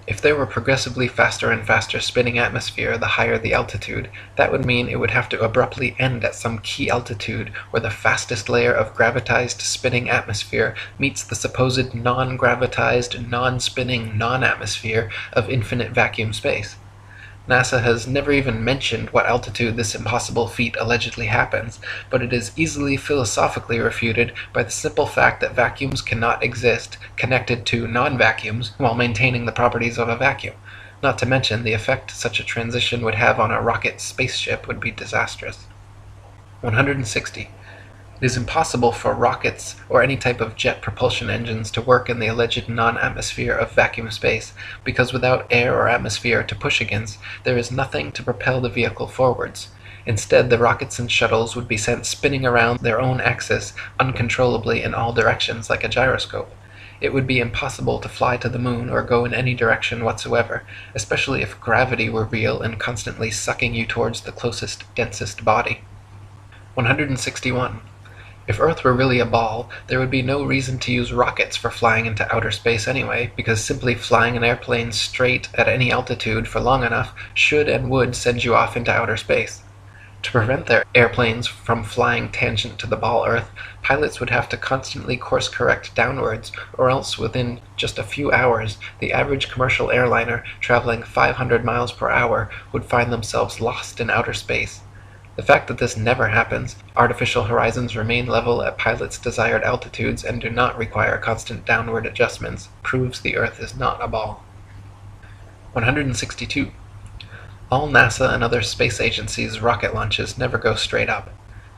If there were progressively faster and faster spinning atmosphere the higher the altitude, that would mean it would have to abruptly end at some key altitude where the fastest layer of gravitized spinning atmosphere meets the supposed non-gravitized, non-spinning, non-atmosphere of infinite vacuum space. NASA has never even mentioned what altitude this impossible feat allegedly happens, but it is easily philosophically refuted by the simple fact that vacuums cannot exist connected to non-vacuums while maintaining the properties of a vacuum. Not to mention, the effect such a transition would have on a rocket spaceship would be disastrous. 160. It is impossible for rockets or any type of jet propulsion engines to work in the alleged non-atmosphere of vacuum space, because without air or atmosphere to push against, there is nothing to propel the vehicle forwards. Instead, the rockets and shuttles would be sent spinning around their own axis uncontrollably in all directions like a gyroscope. It would be impossible to fly to the moon or go in any direction whatsoever, especially if gravity were real and constantly sucking you towards the closest, densest body. 161. If Earth were really a ball, there would be no reason to use rockets for flying into outer space anyway, because simply flying an airplane straight at any altitude for long enough should and would send you off into outer space. To prevent their airplanes from flying tangent to the ball Earth, pilots would have to constantly course correct downwards, or else within just a few hours, the average commercial airliner traveling 500 miles per hour would find themselves lost in outer space. The fact that this never happens, artificial horizons remain level at pilots' desired altitudes and do not require constant downward adjustments, proves the Earth is not a ball. 162. All NASA and other space agencies' rocket launches never go straight up.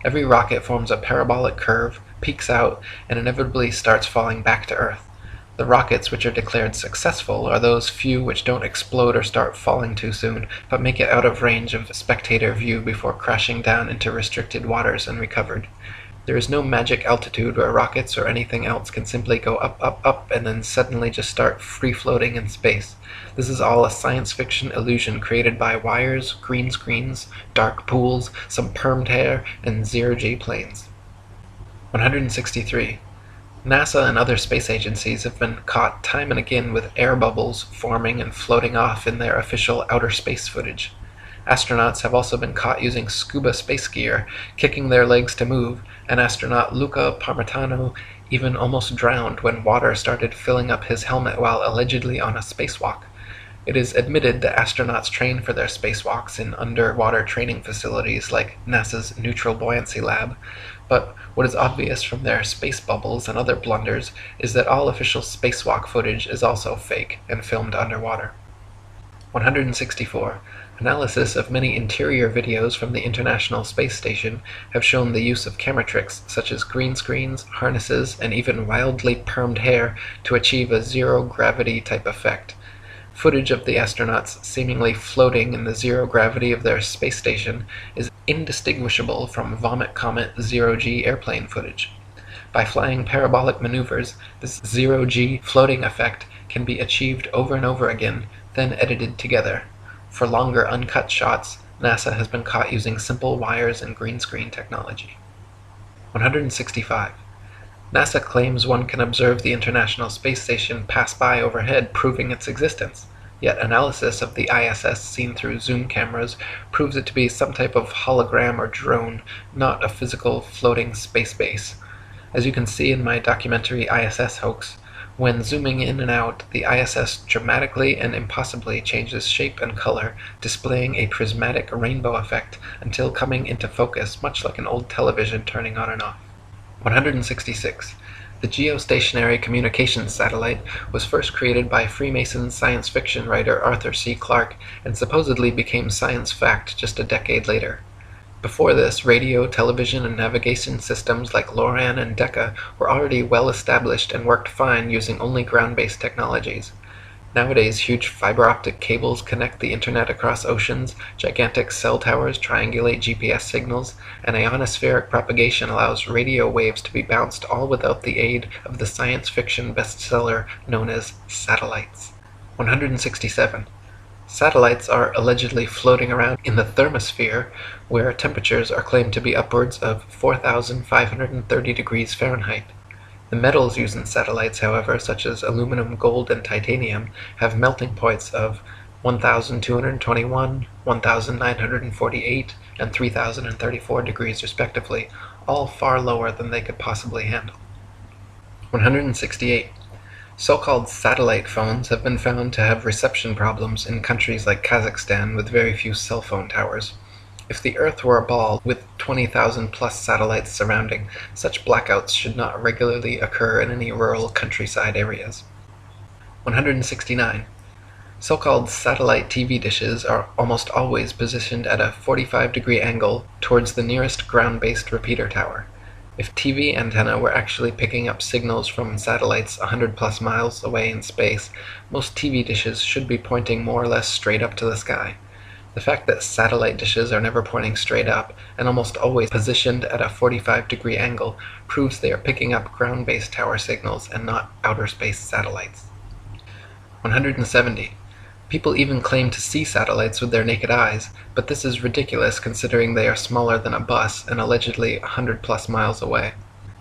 Every rocket forms a parabolic curve, peaks out, and inevitably starts falling back to Earth. The rockets which are declared successful are those few which don't explode or start falling too soon, but make it out of range of spectator view before crashing down into restricted waters and recovered. There is no magic altitude where rockets or anything else can simply go up, up, up, and then suddenly just start free-floating in space. This is all a science fiction illusion created by wires, green screens, dark pools, some permed hair, and zero-G planes. 163. NASA and other space agencies have been caught time and again with air bubbles forming and floating off in their official outer space footage. Astronauts have also been caught using scuba space gear, kicking their legs to move, and astronaut Luca Parmitano even almost drowned when water started filling up his helmet while allegedly on a spacewalk. It is admitted that astronauts train for their spacewalks in underwater training facilities like NASA's Neutral Buoyancy Lab, but what is obvious from their space bubbles and other blunders is that all official spacewalk footage is also fake and filmed underwater. 164. Analysis of many interior videos from the International Space Station have shown the use of camera tricks such as green screens, harnesses, and even wildly permed hair to achieve a zero-gravity type effect. Footage of the astronauts seemingly floating in the zero gravity of their space station is indistinguishable from Vomit Comet zero-G airplane footage. By flying parabolic maneuvers, this zero-G floating effect can be achieved over and over again, then edited together. For longer uncut shots, NASA has been caught using simple wires and green screen technology. 165. NASA claims one can observe the International Space Station pass by overhead, proving its existence. Yet analysis of the ISS seen through zoom cameras proves it to be some type of hologram or drone, not a physical floating space base. As you can see in my documentary ISS Hoax, when zooming in and out, the ISS dramatically and impossibly changes shape and color, displaying a prismatic rainbow effect until coming into focus, much like an old television turning on and off. 166. The geostationary communications satellite was first created by Freemason science fiction writer Arthur C. Clarke and supposedly became science fact just a decade later. Before this, radio, television, and navigation systems like LORAN and Decca were already well established and worked fine using only ground-based technologies. Nowadays, huge fiber-optic cables connect the internet across oceans, gigantic cell towers triangulate GPS signals, and ionospheric propagation allows radio waves to be bounced all without the aid of the science fiction bestseller known as satellites. 167. Satellites are allegedly floating around in the thermosphere, where temperatures are claimed to be upwards of 4,530 degrees Fahrenheit. The metals used in satellites, however, such as aluminum, gold, and titanium, have melting points of 1,221, 1,948, and 3,034 degrees respectively, all far lower than they could possibly handle. 168. So-called satellite phones have been found to have reception problems in countries like Kazakhstan with very few cell phone towers. If the Earth were a ball with 20,000 plus satellites surrounding, such blackouts should not regularly occur in any rural countryside areas. 169. So-called satellite TV dishes are almost always positioned at a 45-degree angle towards the nearest ground-based repeater tower. If TV antenna were actually picking up signals from satellites 100 plus miles away in space, most TV dishes should be pointing more or less straight up to the sky. The fact that satellite dishes are never pointing straight up, and almost always positioned at a 45-degree angle, proves they are picking up ground-based tower signals and not outer space satellites. 170. People even claim to see satellites with their naked eyes, but this is ridiculous considering they are smaller than a bus and allegedly 100 plus miles away.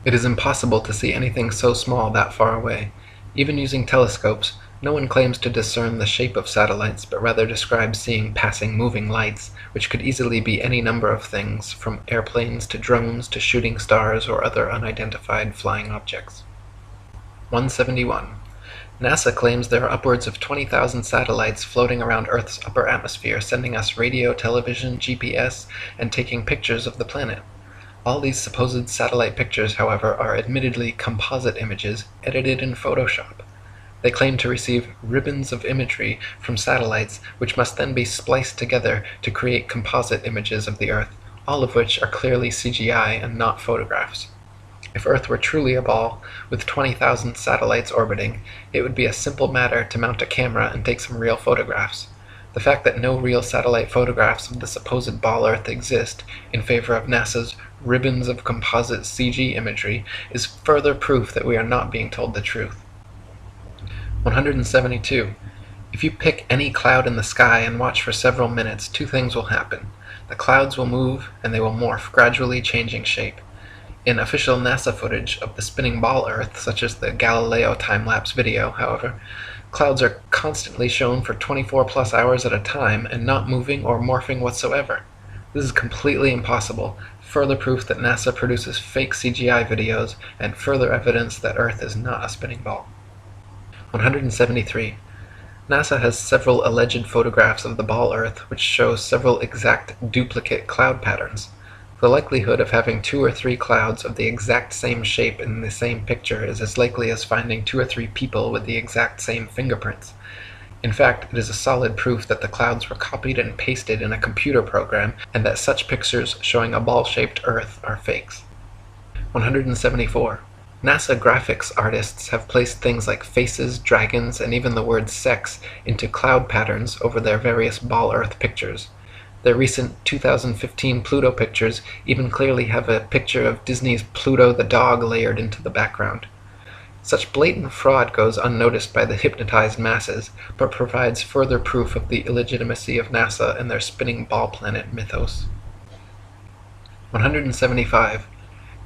It is impossible to see anything so small that far away. Even using telescopes, No one claims to discern the shape of satellites, but rather describes seeing passing moving lights, which could easily be any number of things, from airplanes to drones to shooting stars or other unidentified flying objects. 171. NASA claims there are upwards of 20,000 satellites floating around Earth's upper atmosphere, sending us radio, television, GPS, and taking pictures of the planet. All these supposed satellite pictures, however, are admittedly composite images edited in Photoshop. They claim to receive ribbons of imagery from satellites, which must then be spliced together to create composite images of the Earth, all of which are clearly CGI and not photographs. If Earth were truly a ball, with 20,000 satellites orbiting, it would be a simple matter to mount a camera and take some real photographs. The fact that no real satellite photographs of the supposed ball Earth exist, in favor of NASA's ribbons of composite CG imagery, is further proof that we are not being told the truth. 172. If you pick any cloud in the sky and watch for several minutes, two things will happen. The clouds will move, and they will morph, gradually changing shape. In official NASA footage of the spinning ball Earth, such as the Galileo time-lapse video, however, clouds are constantly shown for 24+ hours at a time and not moving or morphing whatsoever. This is completely impossible, further proof that NASA produces fake CGI videos, and further evidence that Earth is not a spinning ball. 173. NASA has several alleged photographs of the ball Earth which show several exact duplicate cloud patterns. The likelihood of having 2 or 3 clouds of the exact same shape in the same picture is as likely as finding 2 or 3 people with the exact same fingerprints. In fact, it is a solid proof that the clouds were copied and pasted in a computer program, and that such pictures showing a ball-shaped Earth are fakes. 174. NASA graphics artists have placed things like faces, dragons, and even the word sex into cloud patterns over their various ball Earth pictures. Their recent 2015 Pluto pictures even clearly have a picture of Disney's Pluto the dog layered into the background. Such blatant fraud goes unnoticed by the hypnotized masses, but provides further proof of the illegitimacy of NASA and their spinning ball planet mythos. 175.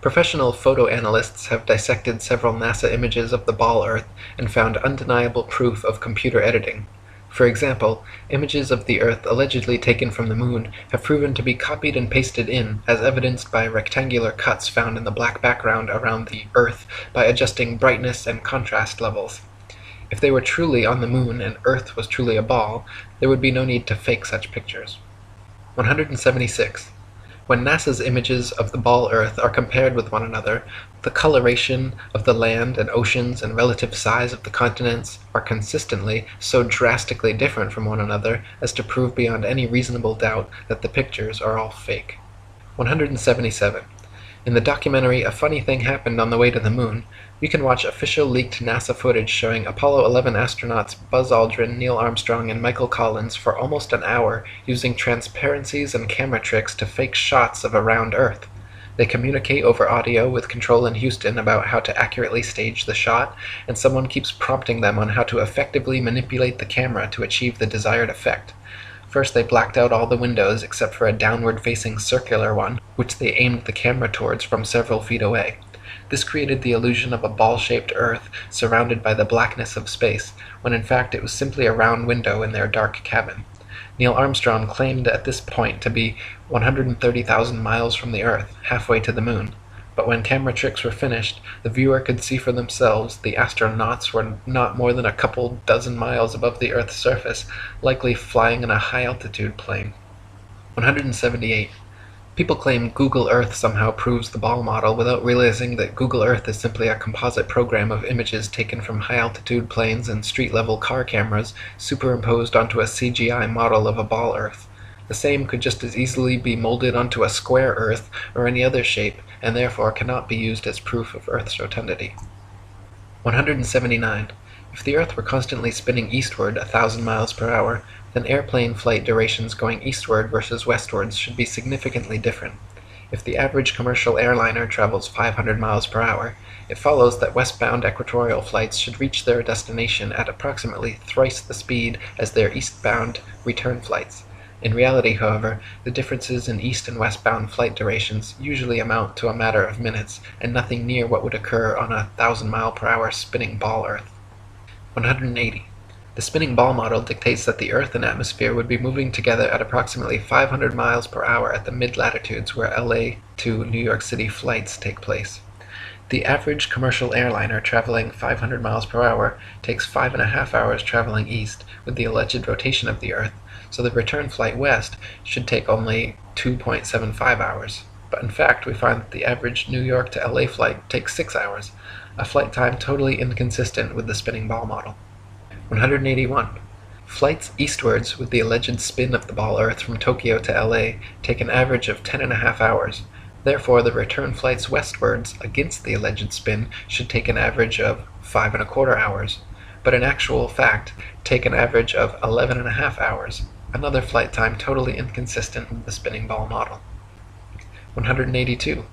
Professional photo analysts have dissected several NASA images of the ball Earth and found undeniable proof of computer editing. For example, images of the Earth allegedly taken from the Moon have proven to be copied and pasted in, as evidenced by rectangular cuts found in the black background around the Earth by adjusting brightness and contrast levels. If they were truly on the Moon and Earth was truly a ball, there would be no need to fake such pictures. 176. When NASA's images of the ball Earth are compared with one another, the coloration of the land and oceans and relative size of the continents are consistently so drastically different from one another as to prove beyond any reasonable doubt that the pictures are all fake. 177. In the documentary A Funny Thing Happened on the Way to the Moon, we can watch official leaked NASA footage showing Apollo 11 astronauts Buzz Aldrin, Neil Armstrong, and Michael Collins for almost an hour using transparencies and camera tricks to fake shots of a round Earth. They communicate over audio with control in Houston about how to accurately stage the shot, and someone keeps prompting them on how to effectively manipulate the camera to achieve the desired effect. First, they blacked out all the windows except for a downward-facing circular one, which they aimed the camera towards from several feet away. This created the illusion of a ball-shaped Earth surrounded by the blackness of space, when in fact it was simply a round window in their dark cabin. Neil Armstrong claimed at this point to be 130,000 miles from the Earth, halfway to the Moon. But when camera tricks were finished, the viewer could see for themselves the astronauts were not more than a couple dozen miles above the Earth's surface, likely flying in a high-altitude plane. 178. People claim Google Earth somehow proves the ball model without realizing that Google Earth is simply a composite program of images taken from high-altitude planes and street-level car cameras superimposed onto a CGI model of a ball Earth. The same could just as easily be molded onto a square Earth or any other shape, and therefore cannot be used as proof of Earth's rotundity. 179. If the Earth were constantly spinning eastward 1,000 miles per hour, then airplane flight durations going eastward versus westwards should be significantly different. If the average commercial airliner travels 500 miles per hour, it follows that westbound equatorial flights should reach their destination at approximately thrice the speed as their eastbound return flights. In reality, however, the differences in east and westbound flight durations usually amount to a matter of minutes, and nothing near what would occur on a 1,000 mile per hour spinning ball Earth. 180. The spinning ball model dictates that the Earth and atmosphere would be moving together at approximately 500 miles per hour at the mid-latitudes where LA to New York City flights take place. The average commercial airliner traveling 500 miles per hour takes 5.5 hours traveling east with the alleged rotation of the Earth, so the return flight west should take only 2.75 hours. But in fact, we find that the average New York to LA flight takes 6 hours, a flight time totally inconsistent with the spinning ball model. 181. Flights eastwards with the alleged spin of the ball Earth from Tokyo to LA take an average of 10.5 hours. Therefore, the return flights westwards against the alleged spin should take an average of 5.25 hours, but in actual fact take an average of 11.5 hours, another flight time totally inconsistent with the spinning ball model. 182.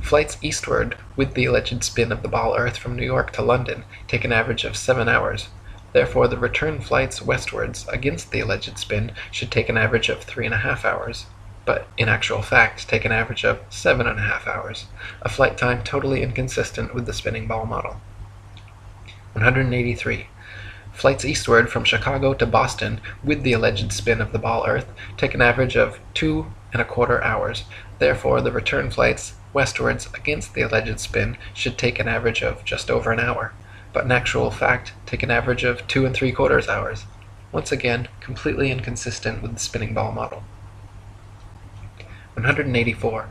Flights eastward with the alleged spin of the ball Earth from New York to London take an average of 7 hours. Therefore, the return flights westwards against the alleged spin should take an average of 3.5 hours, but in actual fact take an average of 7.5 hours, a flight time totally inconsistent with the spinning ball model. 183. Flights eastward from Chicago to Boston with the alleged spin of the ball Earth take an average of 2.25 hours. Therefore, the return flights westwards against the alleged spin should take an average of just over an hour, but in actual fact take an average of 2.75 hours. Once again, completely inconsistent with the spinning ball model. 184.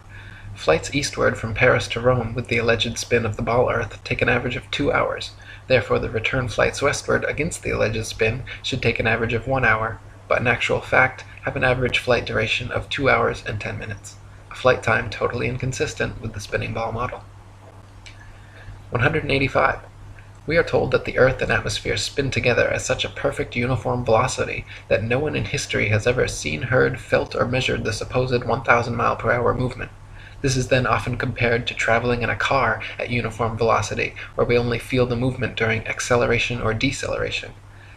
Flights eastward from Paris to Rome with the alleged spin of the ball Earth take an average of 2 hours. Therefore, the return flights westward against the alleged spin should take an average of 1 hour, but in actual fact have an average flight duration of 2 hours and 10 minutes, a flight time totally inconsistent with the spinning ball model. 185. We are told that the Earth and atmosphere spin together at such a perfect uniform velocity that no one in history has ever seen, heard, felt, or measured the supposed 1,000 mile per hour movement. This is then often compared to traveling in a car at uniform velocity, where we only feel the movement during acceleration or deceleration.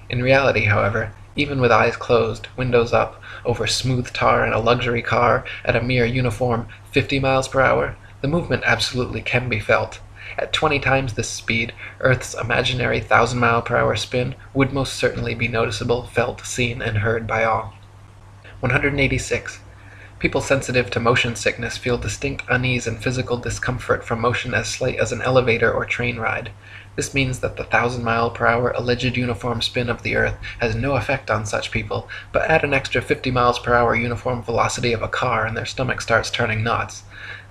In reality, however, even with eyes closed, windows up, over smooth tar in a luxury car at a mere uniform 50 miles per hour, the movement absolutely can be felt. At 20 times this speed, Earth's imaginary 1,000 mile per hour spin would most certainly be noticeable, felt, seen, and heard by all. 186. People sensitive to motion sickness feel distinct unease and physical discomfort from motion as slight as an elevator or train ride. This means that the 1,000 mile per hour alleged uniform spin of the Earth has no effect on such people, but add an extra 50 miles per hour uniform velocity of a car and their stomach starts turning knots.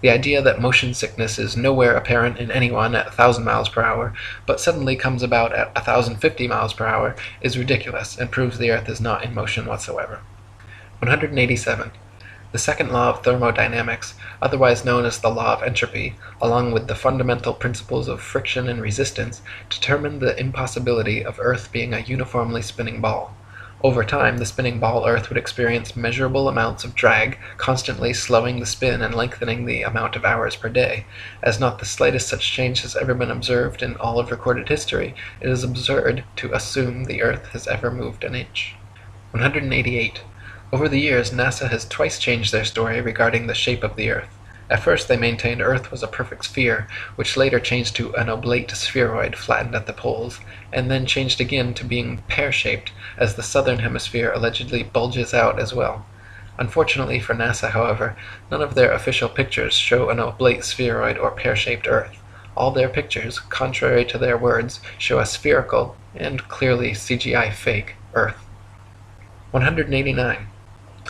The idea that motion sickness is nowhere apparent in anyone at 1,000 miles per hour, but suddenly comes about at 1,050 miles per hour, is ridiculous and proves the Earth is not in motion whatsoever. 187. The second law of thermodynamics, otherwise known as the law of entropy, along with the fundamental principles of friction and resistance, determine the impossibility of Earth being a uniformly spinning ball. Over time, the spinning ball Earth would experience measurable amounts of drag, constantly slowing the spin and lengthening the amount of hours per day. As not the slightest such change has ever been observed in all of recorded history, it is absurd to assume the Earth has ever moved an inch. 188. Over the years, NASA has twice changed their story regarding the shape of the Earth. At first they maintained Earth was a perfect sphere, which later changed to an oblate spheroid flattened at the poles, and then changed again to being pear-shaped, as the southern hemisphere allegedly bulges out as well. Unfortunately for NASA, however, none of their official pictures show an oblate spheroid or pear-shaped Earth. All their pictures, contrary to their words, show a spherical, and clearly CGI fake, Earth. 189.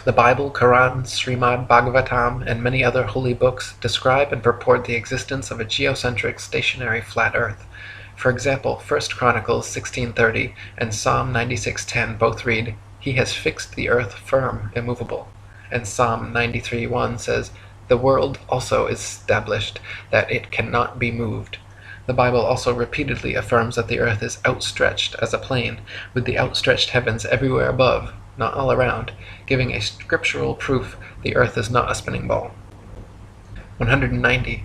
The Bible, Quran, Srimad Bhagavatam, and many other holy books describe and purport the existence of a geocentric stationary flat Earth. For example, 1 Chronicles 16:30 and Psalm 96:10 both read, "He has fixed the earth firm, immovable," and Psalm 93:1 says, "The world also is established, that it cannot be moved." The Bible also repeatedly affirms that the earth is outstretched as a plane, with the outstretched heavens everywhere above, not all around, giving a scriptural proof the earth is not a spinning ball. 190.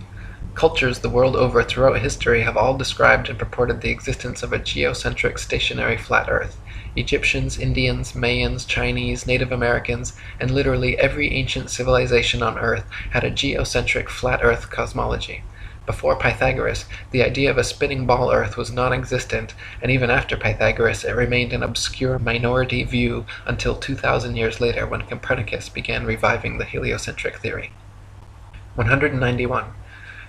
Cultures the world over throughout history have all described and purported the existence of a geocentric stationary flat earth. Egyptians, Indians, Mayans, Chinese, Native Americans, and literally every ancient civilization on earth had a geocentric flat earth cosmology. Before Pythagoras, the idea of a spinning ball Earth was non-existent, and even after Pythagoras it remained an obscure minority view until 2,000 years later when Copernicus began reviving the heliocentric theory. 191.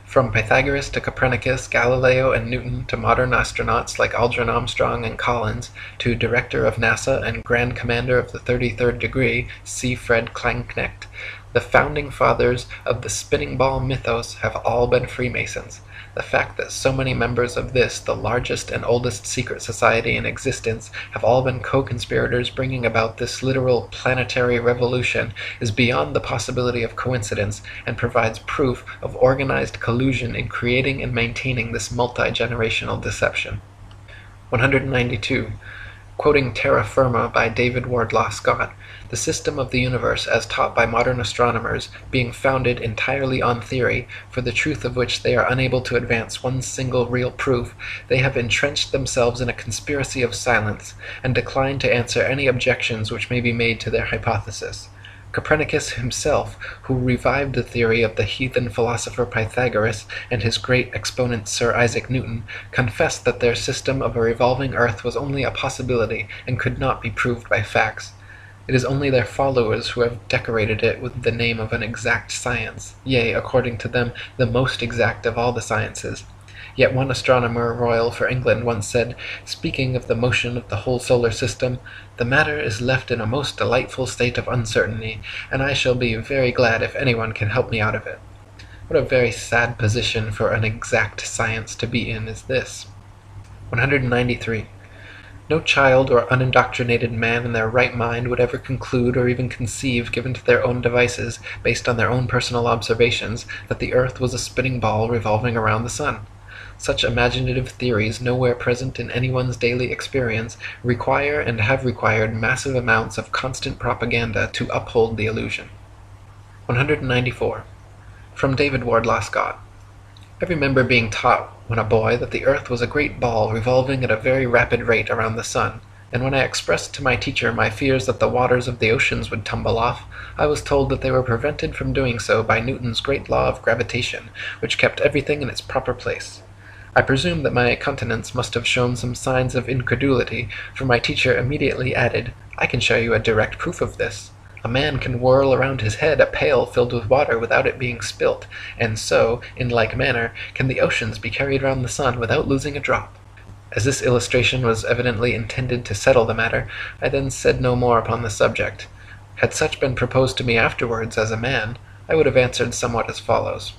From Pythagoras to Copernicus, Galileo and Newton to modern astronauts like Aldrin Armstrong and Collins, to Director of NASA and Grand Commander of the 33rd Degree, C. Fred Klangknecht, the founding fathers of the spinning ball mythos have all been Freemasons. The fact that so many members of this, the largest and oldest secret society in existence, have all been co-conspirators bringing about this literal planetary revolution is beyond the possibility of coincidence and provides proof of organized collusion in creating and maintaining this multi-generational deception. 192. Quoting Terra Firma by David Wardlaw Scott, the system of the universe as taught by modern astronomers being founded entirely on theory, for the truth of which they are unable to advance one single real proof, they have entrenched themselves in a conspiracy of silence, and decline to answer any objections which may be made to their hypothesis. Copernicus himself, who revived the theory of the heathen philosopher Pythagoras and his great exponent Sir Isaac Newton, confessed that their system of a revolving earth was only a possibility and could not be proved by facts. It is only their followers who have decorated it with the name of an exact science, yea, according to them, the most exact of all the sciences. Yet one astronomer royal for England once said, speaking of the motion of the whole solar system, "The matter is left in a most delightful state of uncertainty, and I shall be very glad if anyone can help me out of it." What a very sad position for an exact science to be in is this. 193. No child or unindoctrinated man in their right mind would ever conclude or even conceive, given to their own devices, based on their own personal observations, that the earth was a spinning ball revolving around the sun. Such imaginative theories, nowhere present in anyone's daily experience, require and have required massive amounts of constant propaganda to uphold the illusion. 194. From David Wardlaw Scott. I remember being taught when a boy that the earth was a great ball revolving at a very rapid rate around the sun, and when I expressed to my teacher my fears that the waters of the oceans would tumble off, I was told that they were prevented from doing so by Newton's great law of gravitation, which kept everything in its proper place. I presume that my countenance must have shown some signs of incredulity, for my teacher immediately added, "I can show you a direct proof of this. A man can whirl around his head a pail filled with water without it being spilt, and so, in like manner, can the oceans be carried round the sun without losing a drop." As this illustration was evidently intended to settle the matter, I then said no more upon the subject. Had such been proposed to me afterwards as a man, I would have answered somewhat as follows.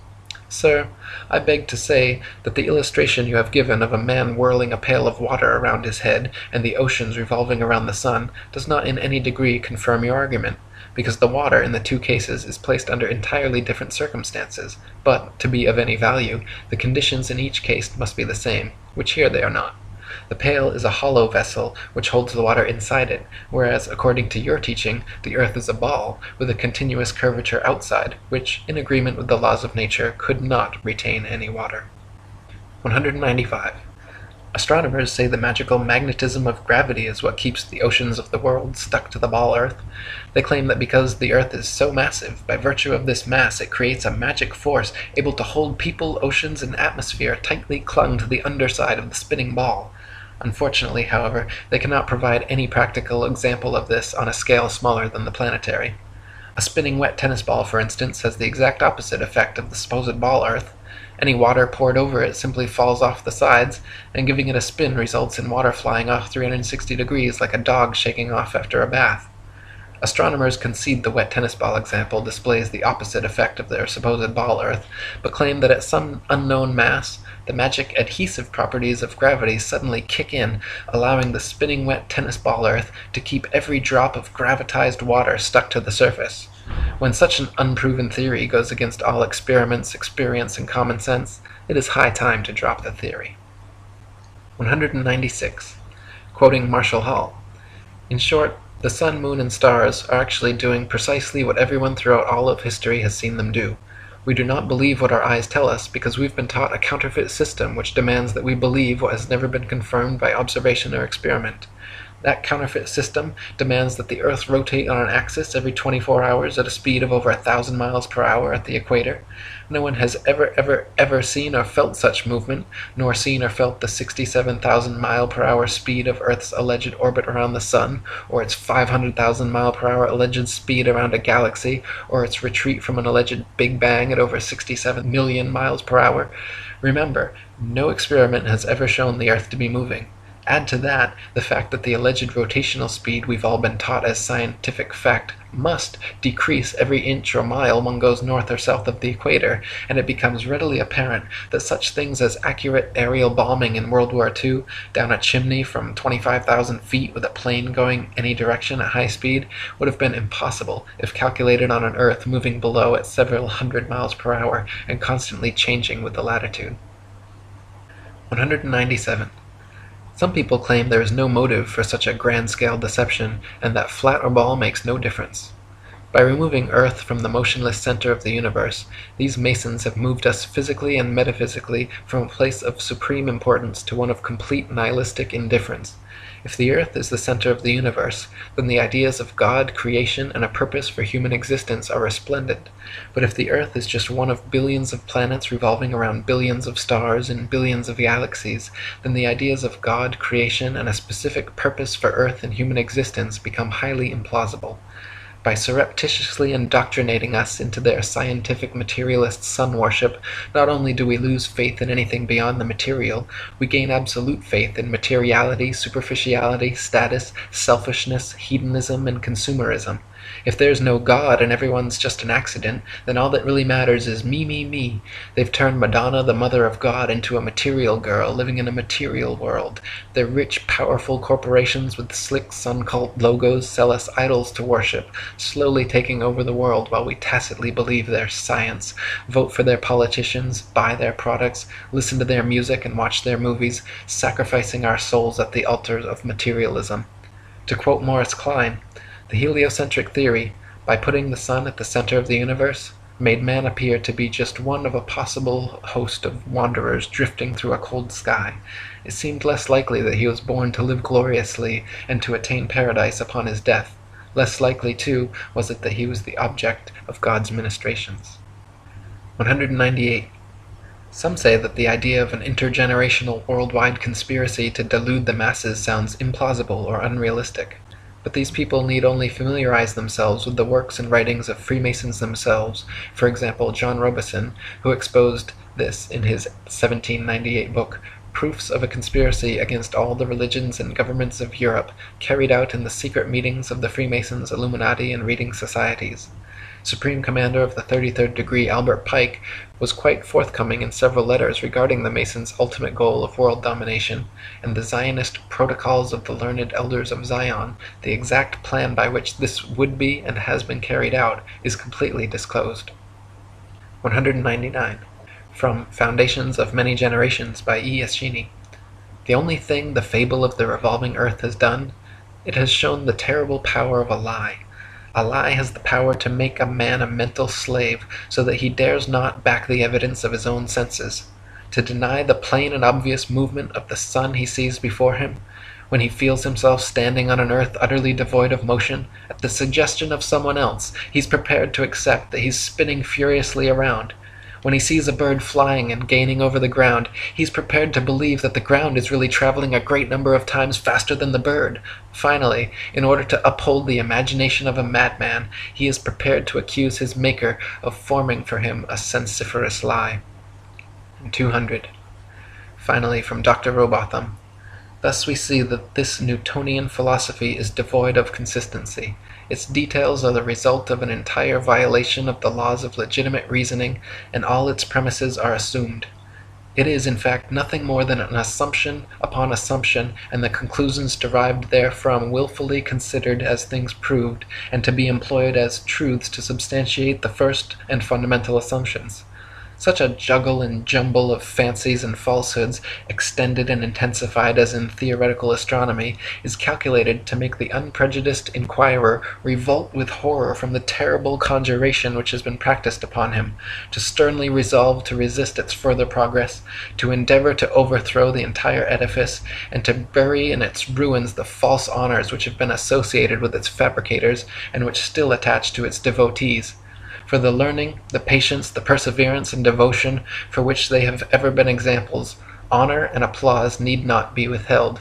"Sir, I beg to say that the illustration you have given of a man whirling a pail of water around his head and the oceans revolving around the sun does not in any degree confirm your argument, because the water in the two cases is placed under entirely different circumstances, but, to be of any value, the conditions in each case must be the same, which here they are not. The pail is a hollow vessel which holds the water inside it, whereas, according to your teaching, the earth is a ball, with a continuous curvature outside, which, in agreement with the laws of nature, could not retain any water. 195. Astronomers say the magical magnetism of gravity is what keeps the oceans of the world stuck to the ball earth. They claim that because the earth is so massive, by virtue of this mass it creates a magic force able to hold people, oceans, and atmosphere tightly clung to the underside of the spinning ball. Unfortunately, however, they cannot provide any practical example of this on a scale smaller than the planetary. A spinning wet tennis ball, for instance, has the exact opposite effect of the supposed ball earth. Any water poured over it simply falls off the sides, and giving it a spin results in water flying off 360 degrees like a dog shaking off after a bath. Astronomers concede the wet tennis ball example displays the opposite effect of their supposed ball earth, but claim that at some unknown mass, the magic adhesive properties of gravity suddenly kick in, allowing the spinning wet tennis ball earth to keep every drop of gravitized water stuck to the surface. When such an unproven theory goes against all experiments, experience, and common sense, it is high time to drop the theory. 196. Quoting Marshall Hall. In short, the sun, moon, and stars are actually doing precisely what everyone throughout all of history has seen them do. We do not believe what our eyes tell us because we've been taught a counterfeit system which demands that we believe what has never been confirmed by observation or experiment. That counterfeit system demands that the Earth rotate on an axis every 24 hours at a speed of over 1,000 miles per hour at the equator. No one has ever seen or felt such movement, nor seen or felt the 67,000 mile per hour speed of Earth's alleged orbit around the Sun, or its 500,000 mile per hour alleged speed around a galaxy, or its retreat from an alleged Big Bang at over 67 million miles per hour. Remember, no experiment has ever shown the Earth to be moving. Add to that the fact that the alleged rotational speed we've all been taught as scientific fact must decrease every inch or mile one goes north or south of the equator, and it becomes readily apparent that such things as accurate aerial bombing in World War II down a chimney from 25,000 feet with a plane going any direction at high speed would have been impossible if calculated on an Earth moving below at several hundred miles per hour and constantly changing with the latitude. 197. Some people claim there is no motive for such a grand-scale deception, and that flat or ball makes no difference. By removing Earth from the motionless center of the universe, these Masons have moved us physically and metaphysically from a place of supreme importance to one of complete nihilistic indifference. If the Earth is the center of the universe, then the ideas of God, creation, and a purpose for human existence are resplendent. But if the Earth is just one of billions of planets revolving around billions of stars in billions of galaxies, then the ideas of God, creation, and a specific purpose for Earth and human existence become highly implausible. By surreptitiously indoctrinating us into their scientific materialist sun worship, not only do we lose faith in anything beyond the material, we gain absolute faith in materiality, superficiality, status, selfishness, hedonism, and consumerism. If there's no God and everyone's just an accident, then all that really matters is me, me, me. They've turned Madonna, the mother of God, into a material girl living in a material world. Their rich, powerful corporations with slick sun cult logos sell us idols to worship, slowly taking over the world while we tacitly believe their science, vote for their politicians, buy their products, listen to their music and watch their movies, sacrificing our souls at the altar of materialism. To quote Morris Klein, the heliocentric theory, by putting the sun at the center of the universe, made man appear to be just one of a possible host of wanderers drifting through a cold sky. It seemed less likely that he was born to live gloriously and to attain paradise upon his death. Less likely, too, was it that he was the object of God's ministrations. 198. Some say that the idea of an intergenerational worldwide conspiracy to delude the masses sounds implausible or unrealistic. But these people need only familiarize themselves with the works and writings of Freemasons themselves, for example John Robison, who exposed this in his 1798 book, Proofs of a Conspiracy Against All the Religions and Governments of Europe, carried out in the secret meetings of the Freemasons, Illuminati, and reading societies. Supreme Commander of the 33rd Degree Albert Pike was quite forthcoming in several letters regarding the Masons' ultimate goal of world domination, and the Zionist Protocols of the Learned Elders of Zion, the exact plan by which this would be and has been carried out, is completely disclosed. 199. From Foundations of Many Generations by E. Eschini. The only thing the fable of the revolving earth has done, it has shown the terrible power of a lie. A lie has the power to make a man a mental slave, so that he dares not back the evidence of his own senses. To deny the plain and obvious movement of the sun he sees before him, when he feels himself standing on an earth utterly devoid of motion, at the suggestion of someone else, he's prepared to accept that he's spinning furiously around. When he sees a bird flying and gaining over the ground, he's prepared to believe that the ground is really traveling a great number of times faster than the bird. Finally, in order to uphold the imagination of a madman, he is prepared to accuse his Maker of forming for him a sensiferous lie. 200. Finally, from Dr. Robotham. Thus we see that this Newtonian philosophy is devoid of consistency. Its details are the result of an entire violation of the laws of legitimate reasoning, and all its premises are assumed. It is, in fact, nothing more than an assumption upon assumption, and the conclusions derived therefrom willfully considered as things proved, and to be employed as truths to substantiate the first and fundamental assumptions. Such a juggle and jumble of fancies and falsehoods, extended and intensified as in theoretical astronomy, is calculated to make the unprejudiced inquirer revolt with horror from the terrible conjuration which has been practised upon him, to sternly resolve to resist its further progress, to endeavour to overthrow the entire edifice, and to bury in its ruins the false honours which have been associated with its fabricators, and which still attach to its devotees. For the learning, the patience, the perseverance, and devotion for which they have ever been examples, honour and applause need not be withheld.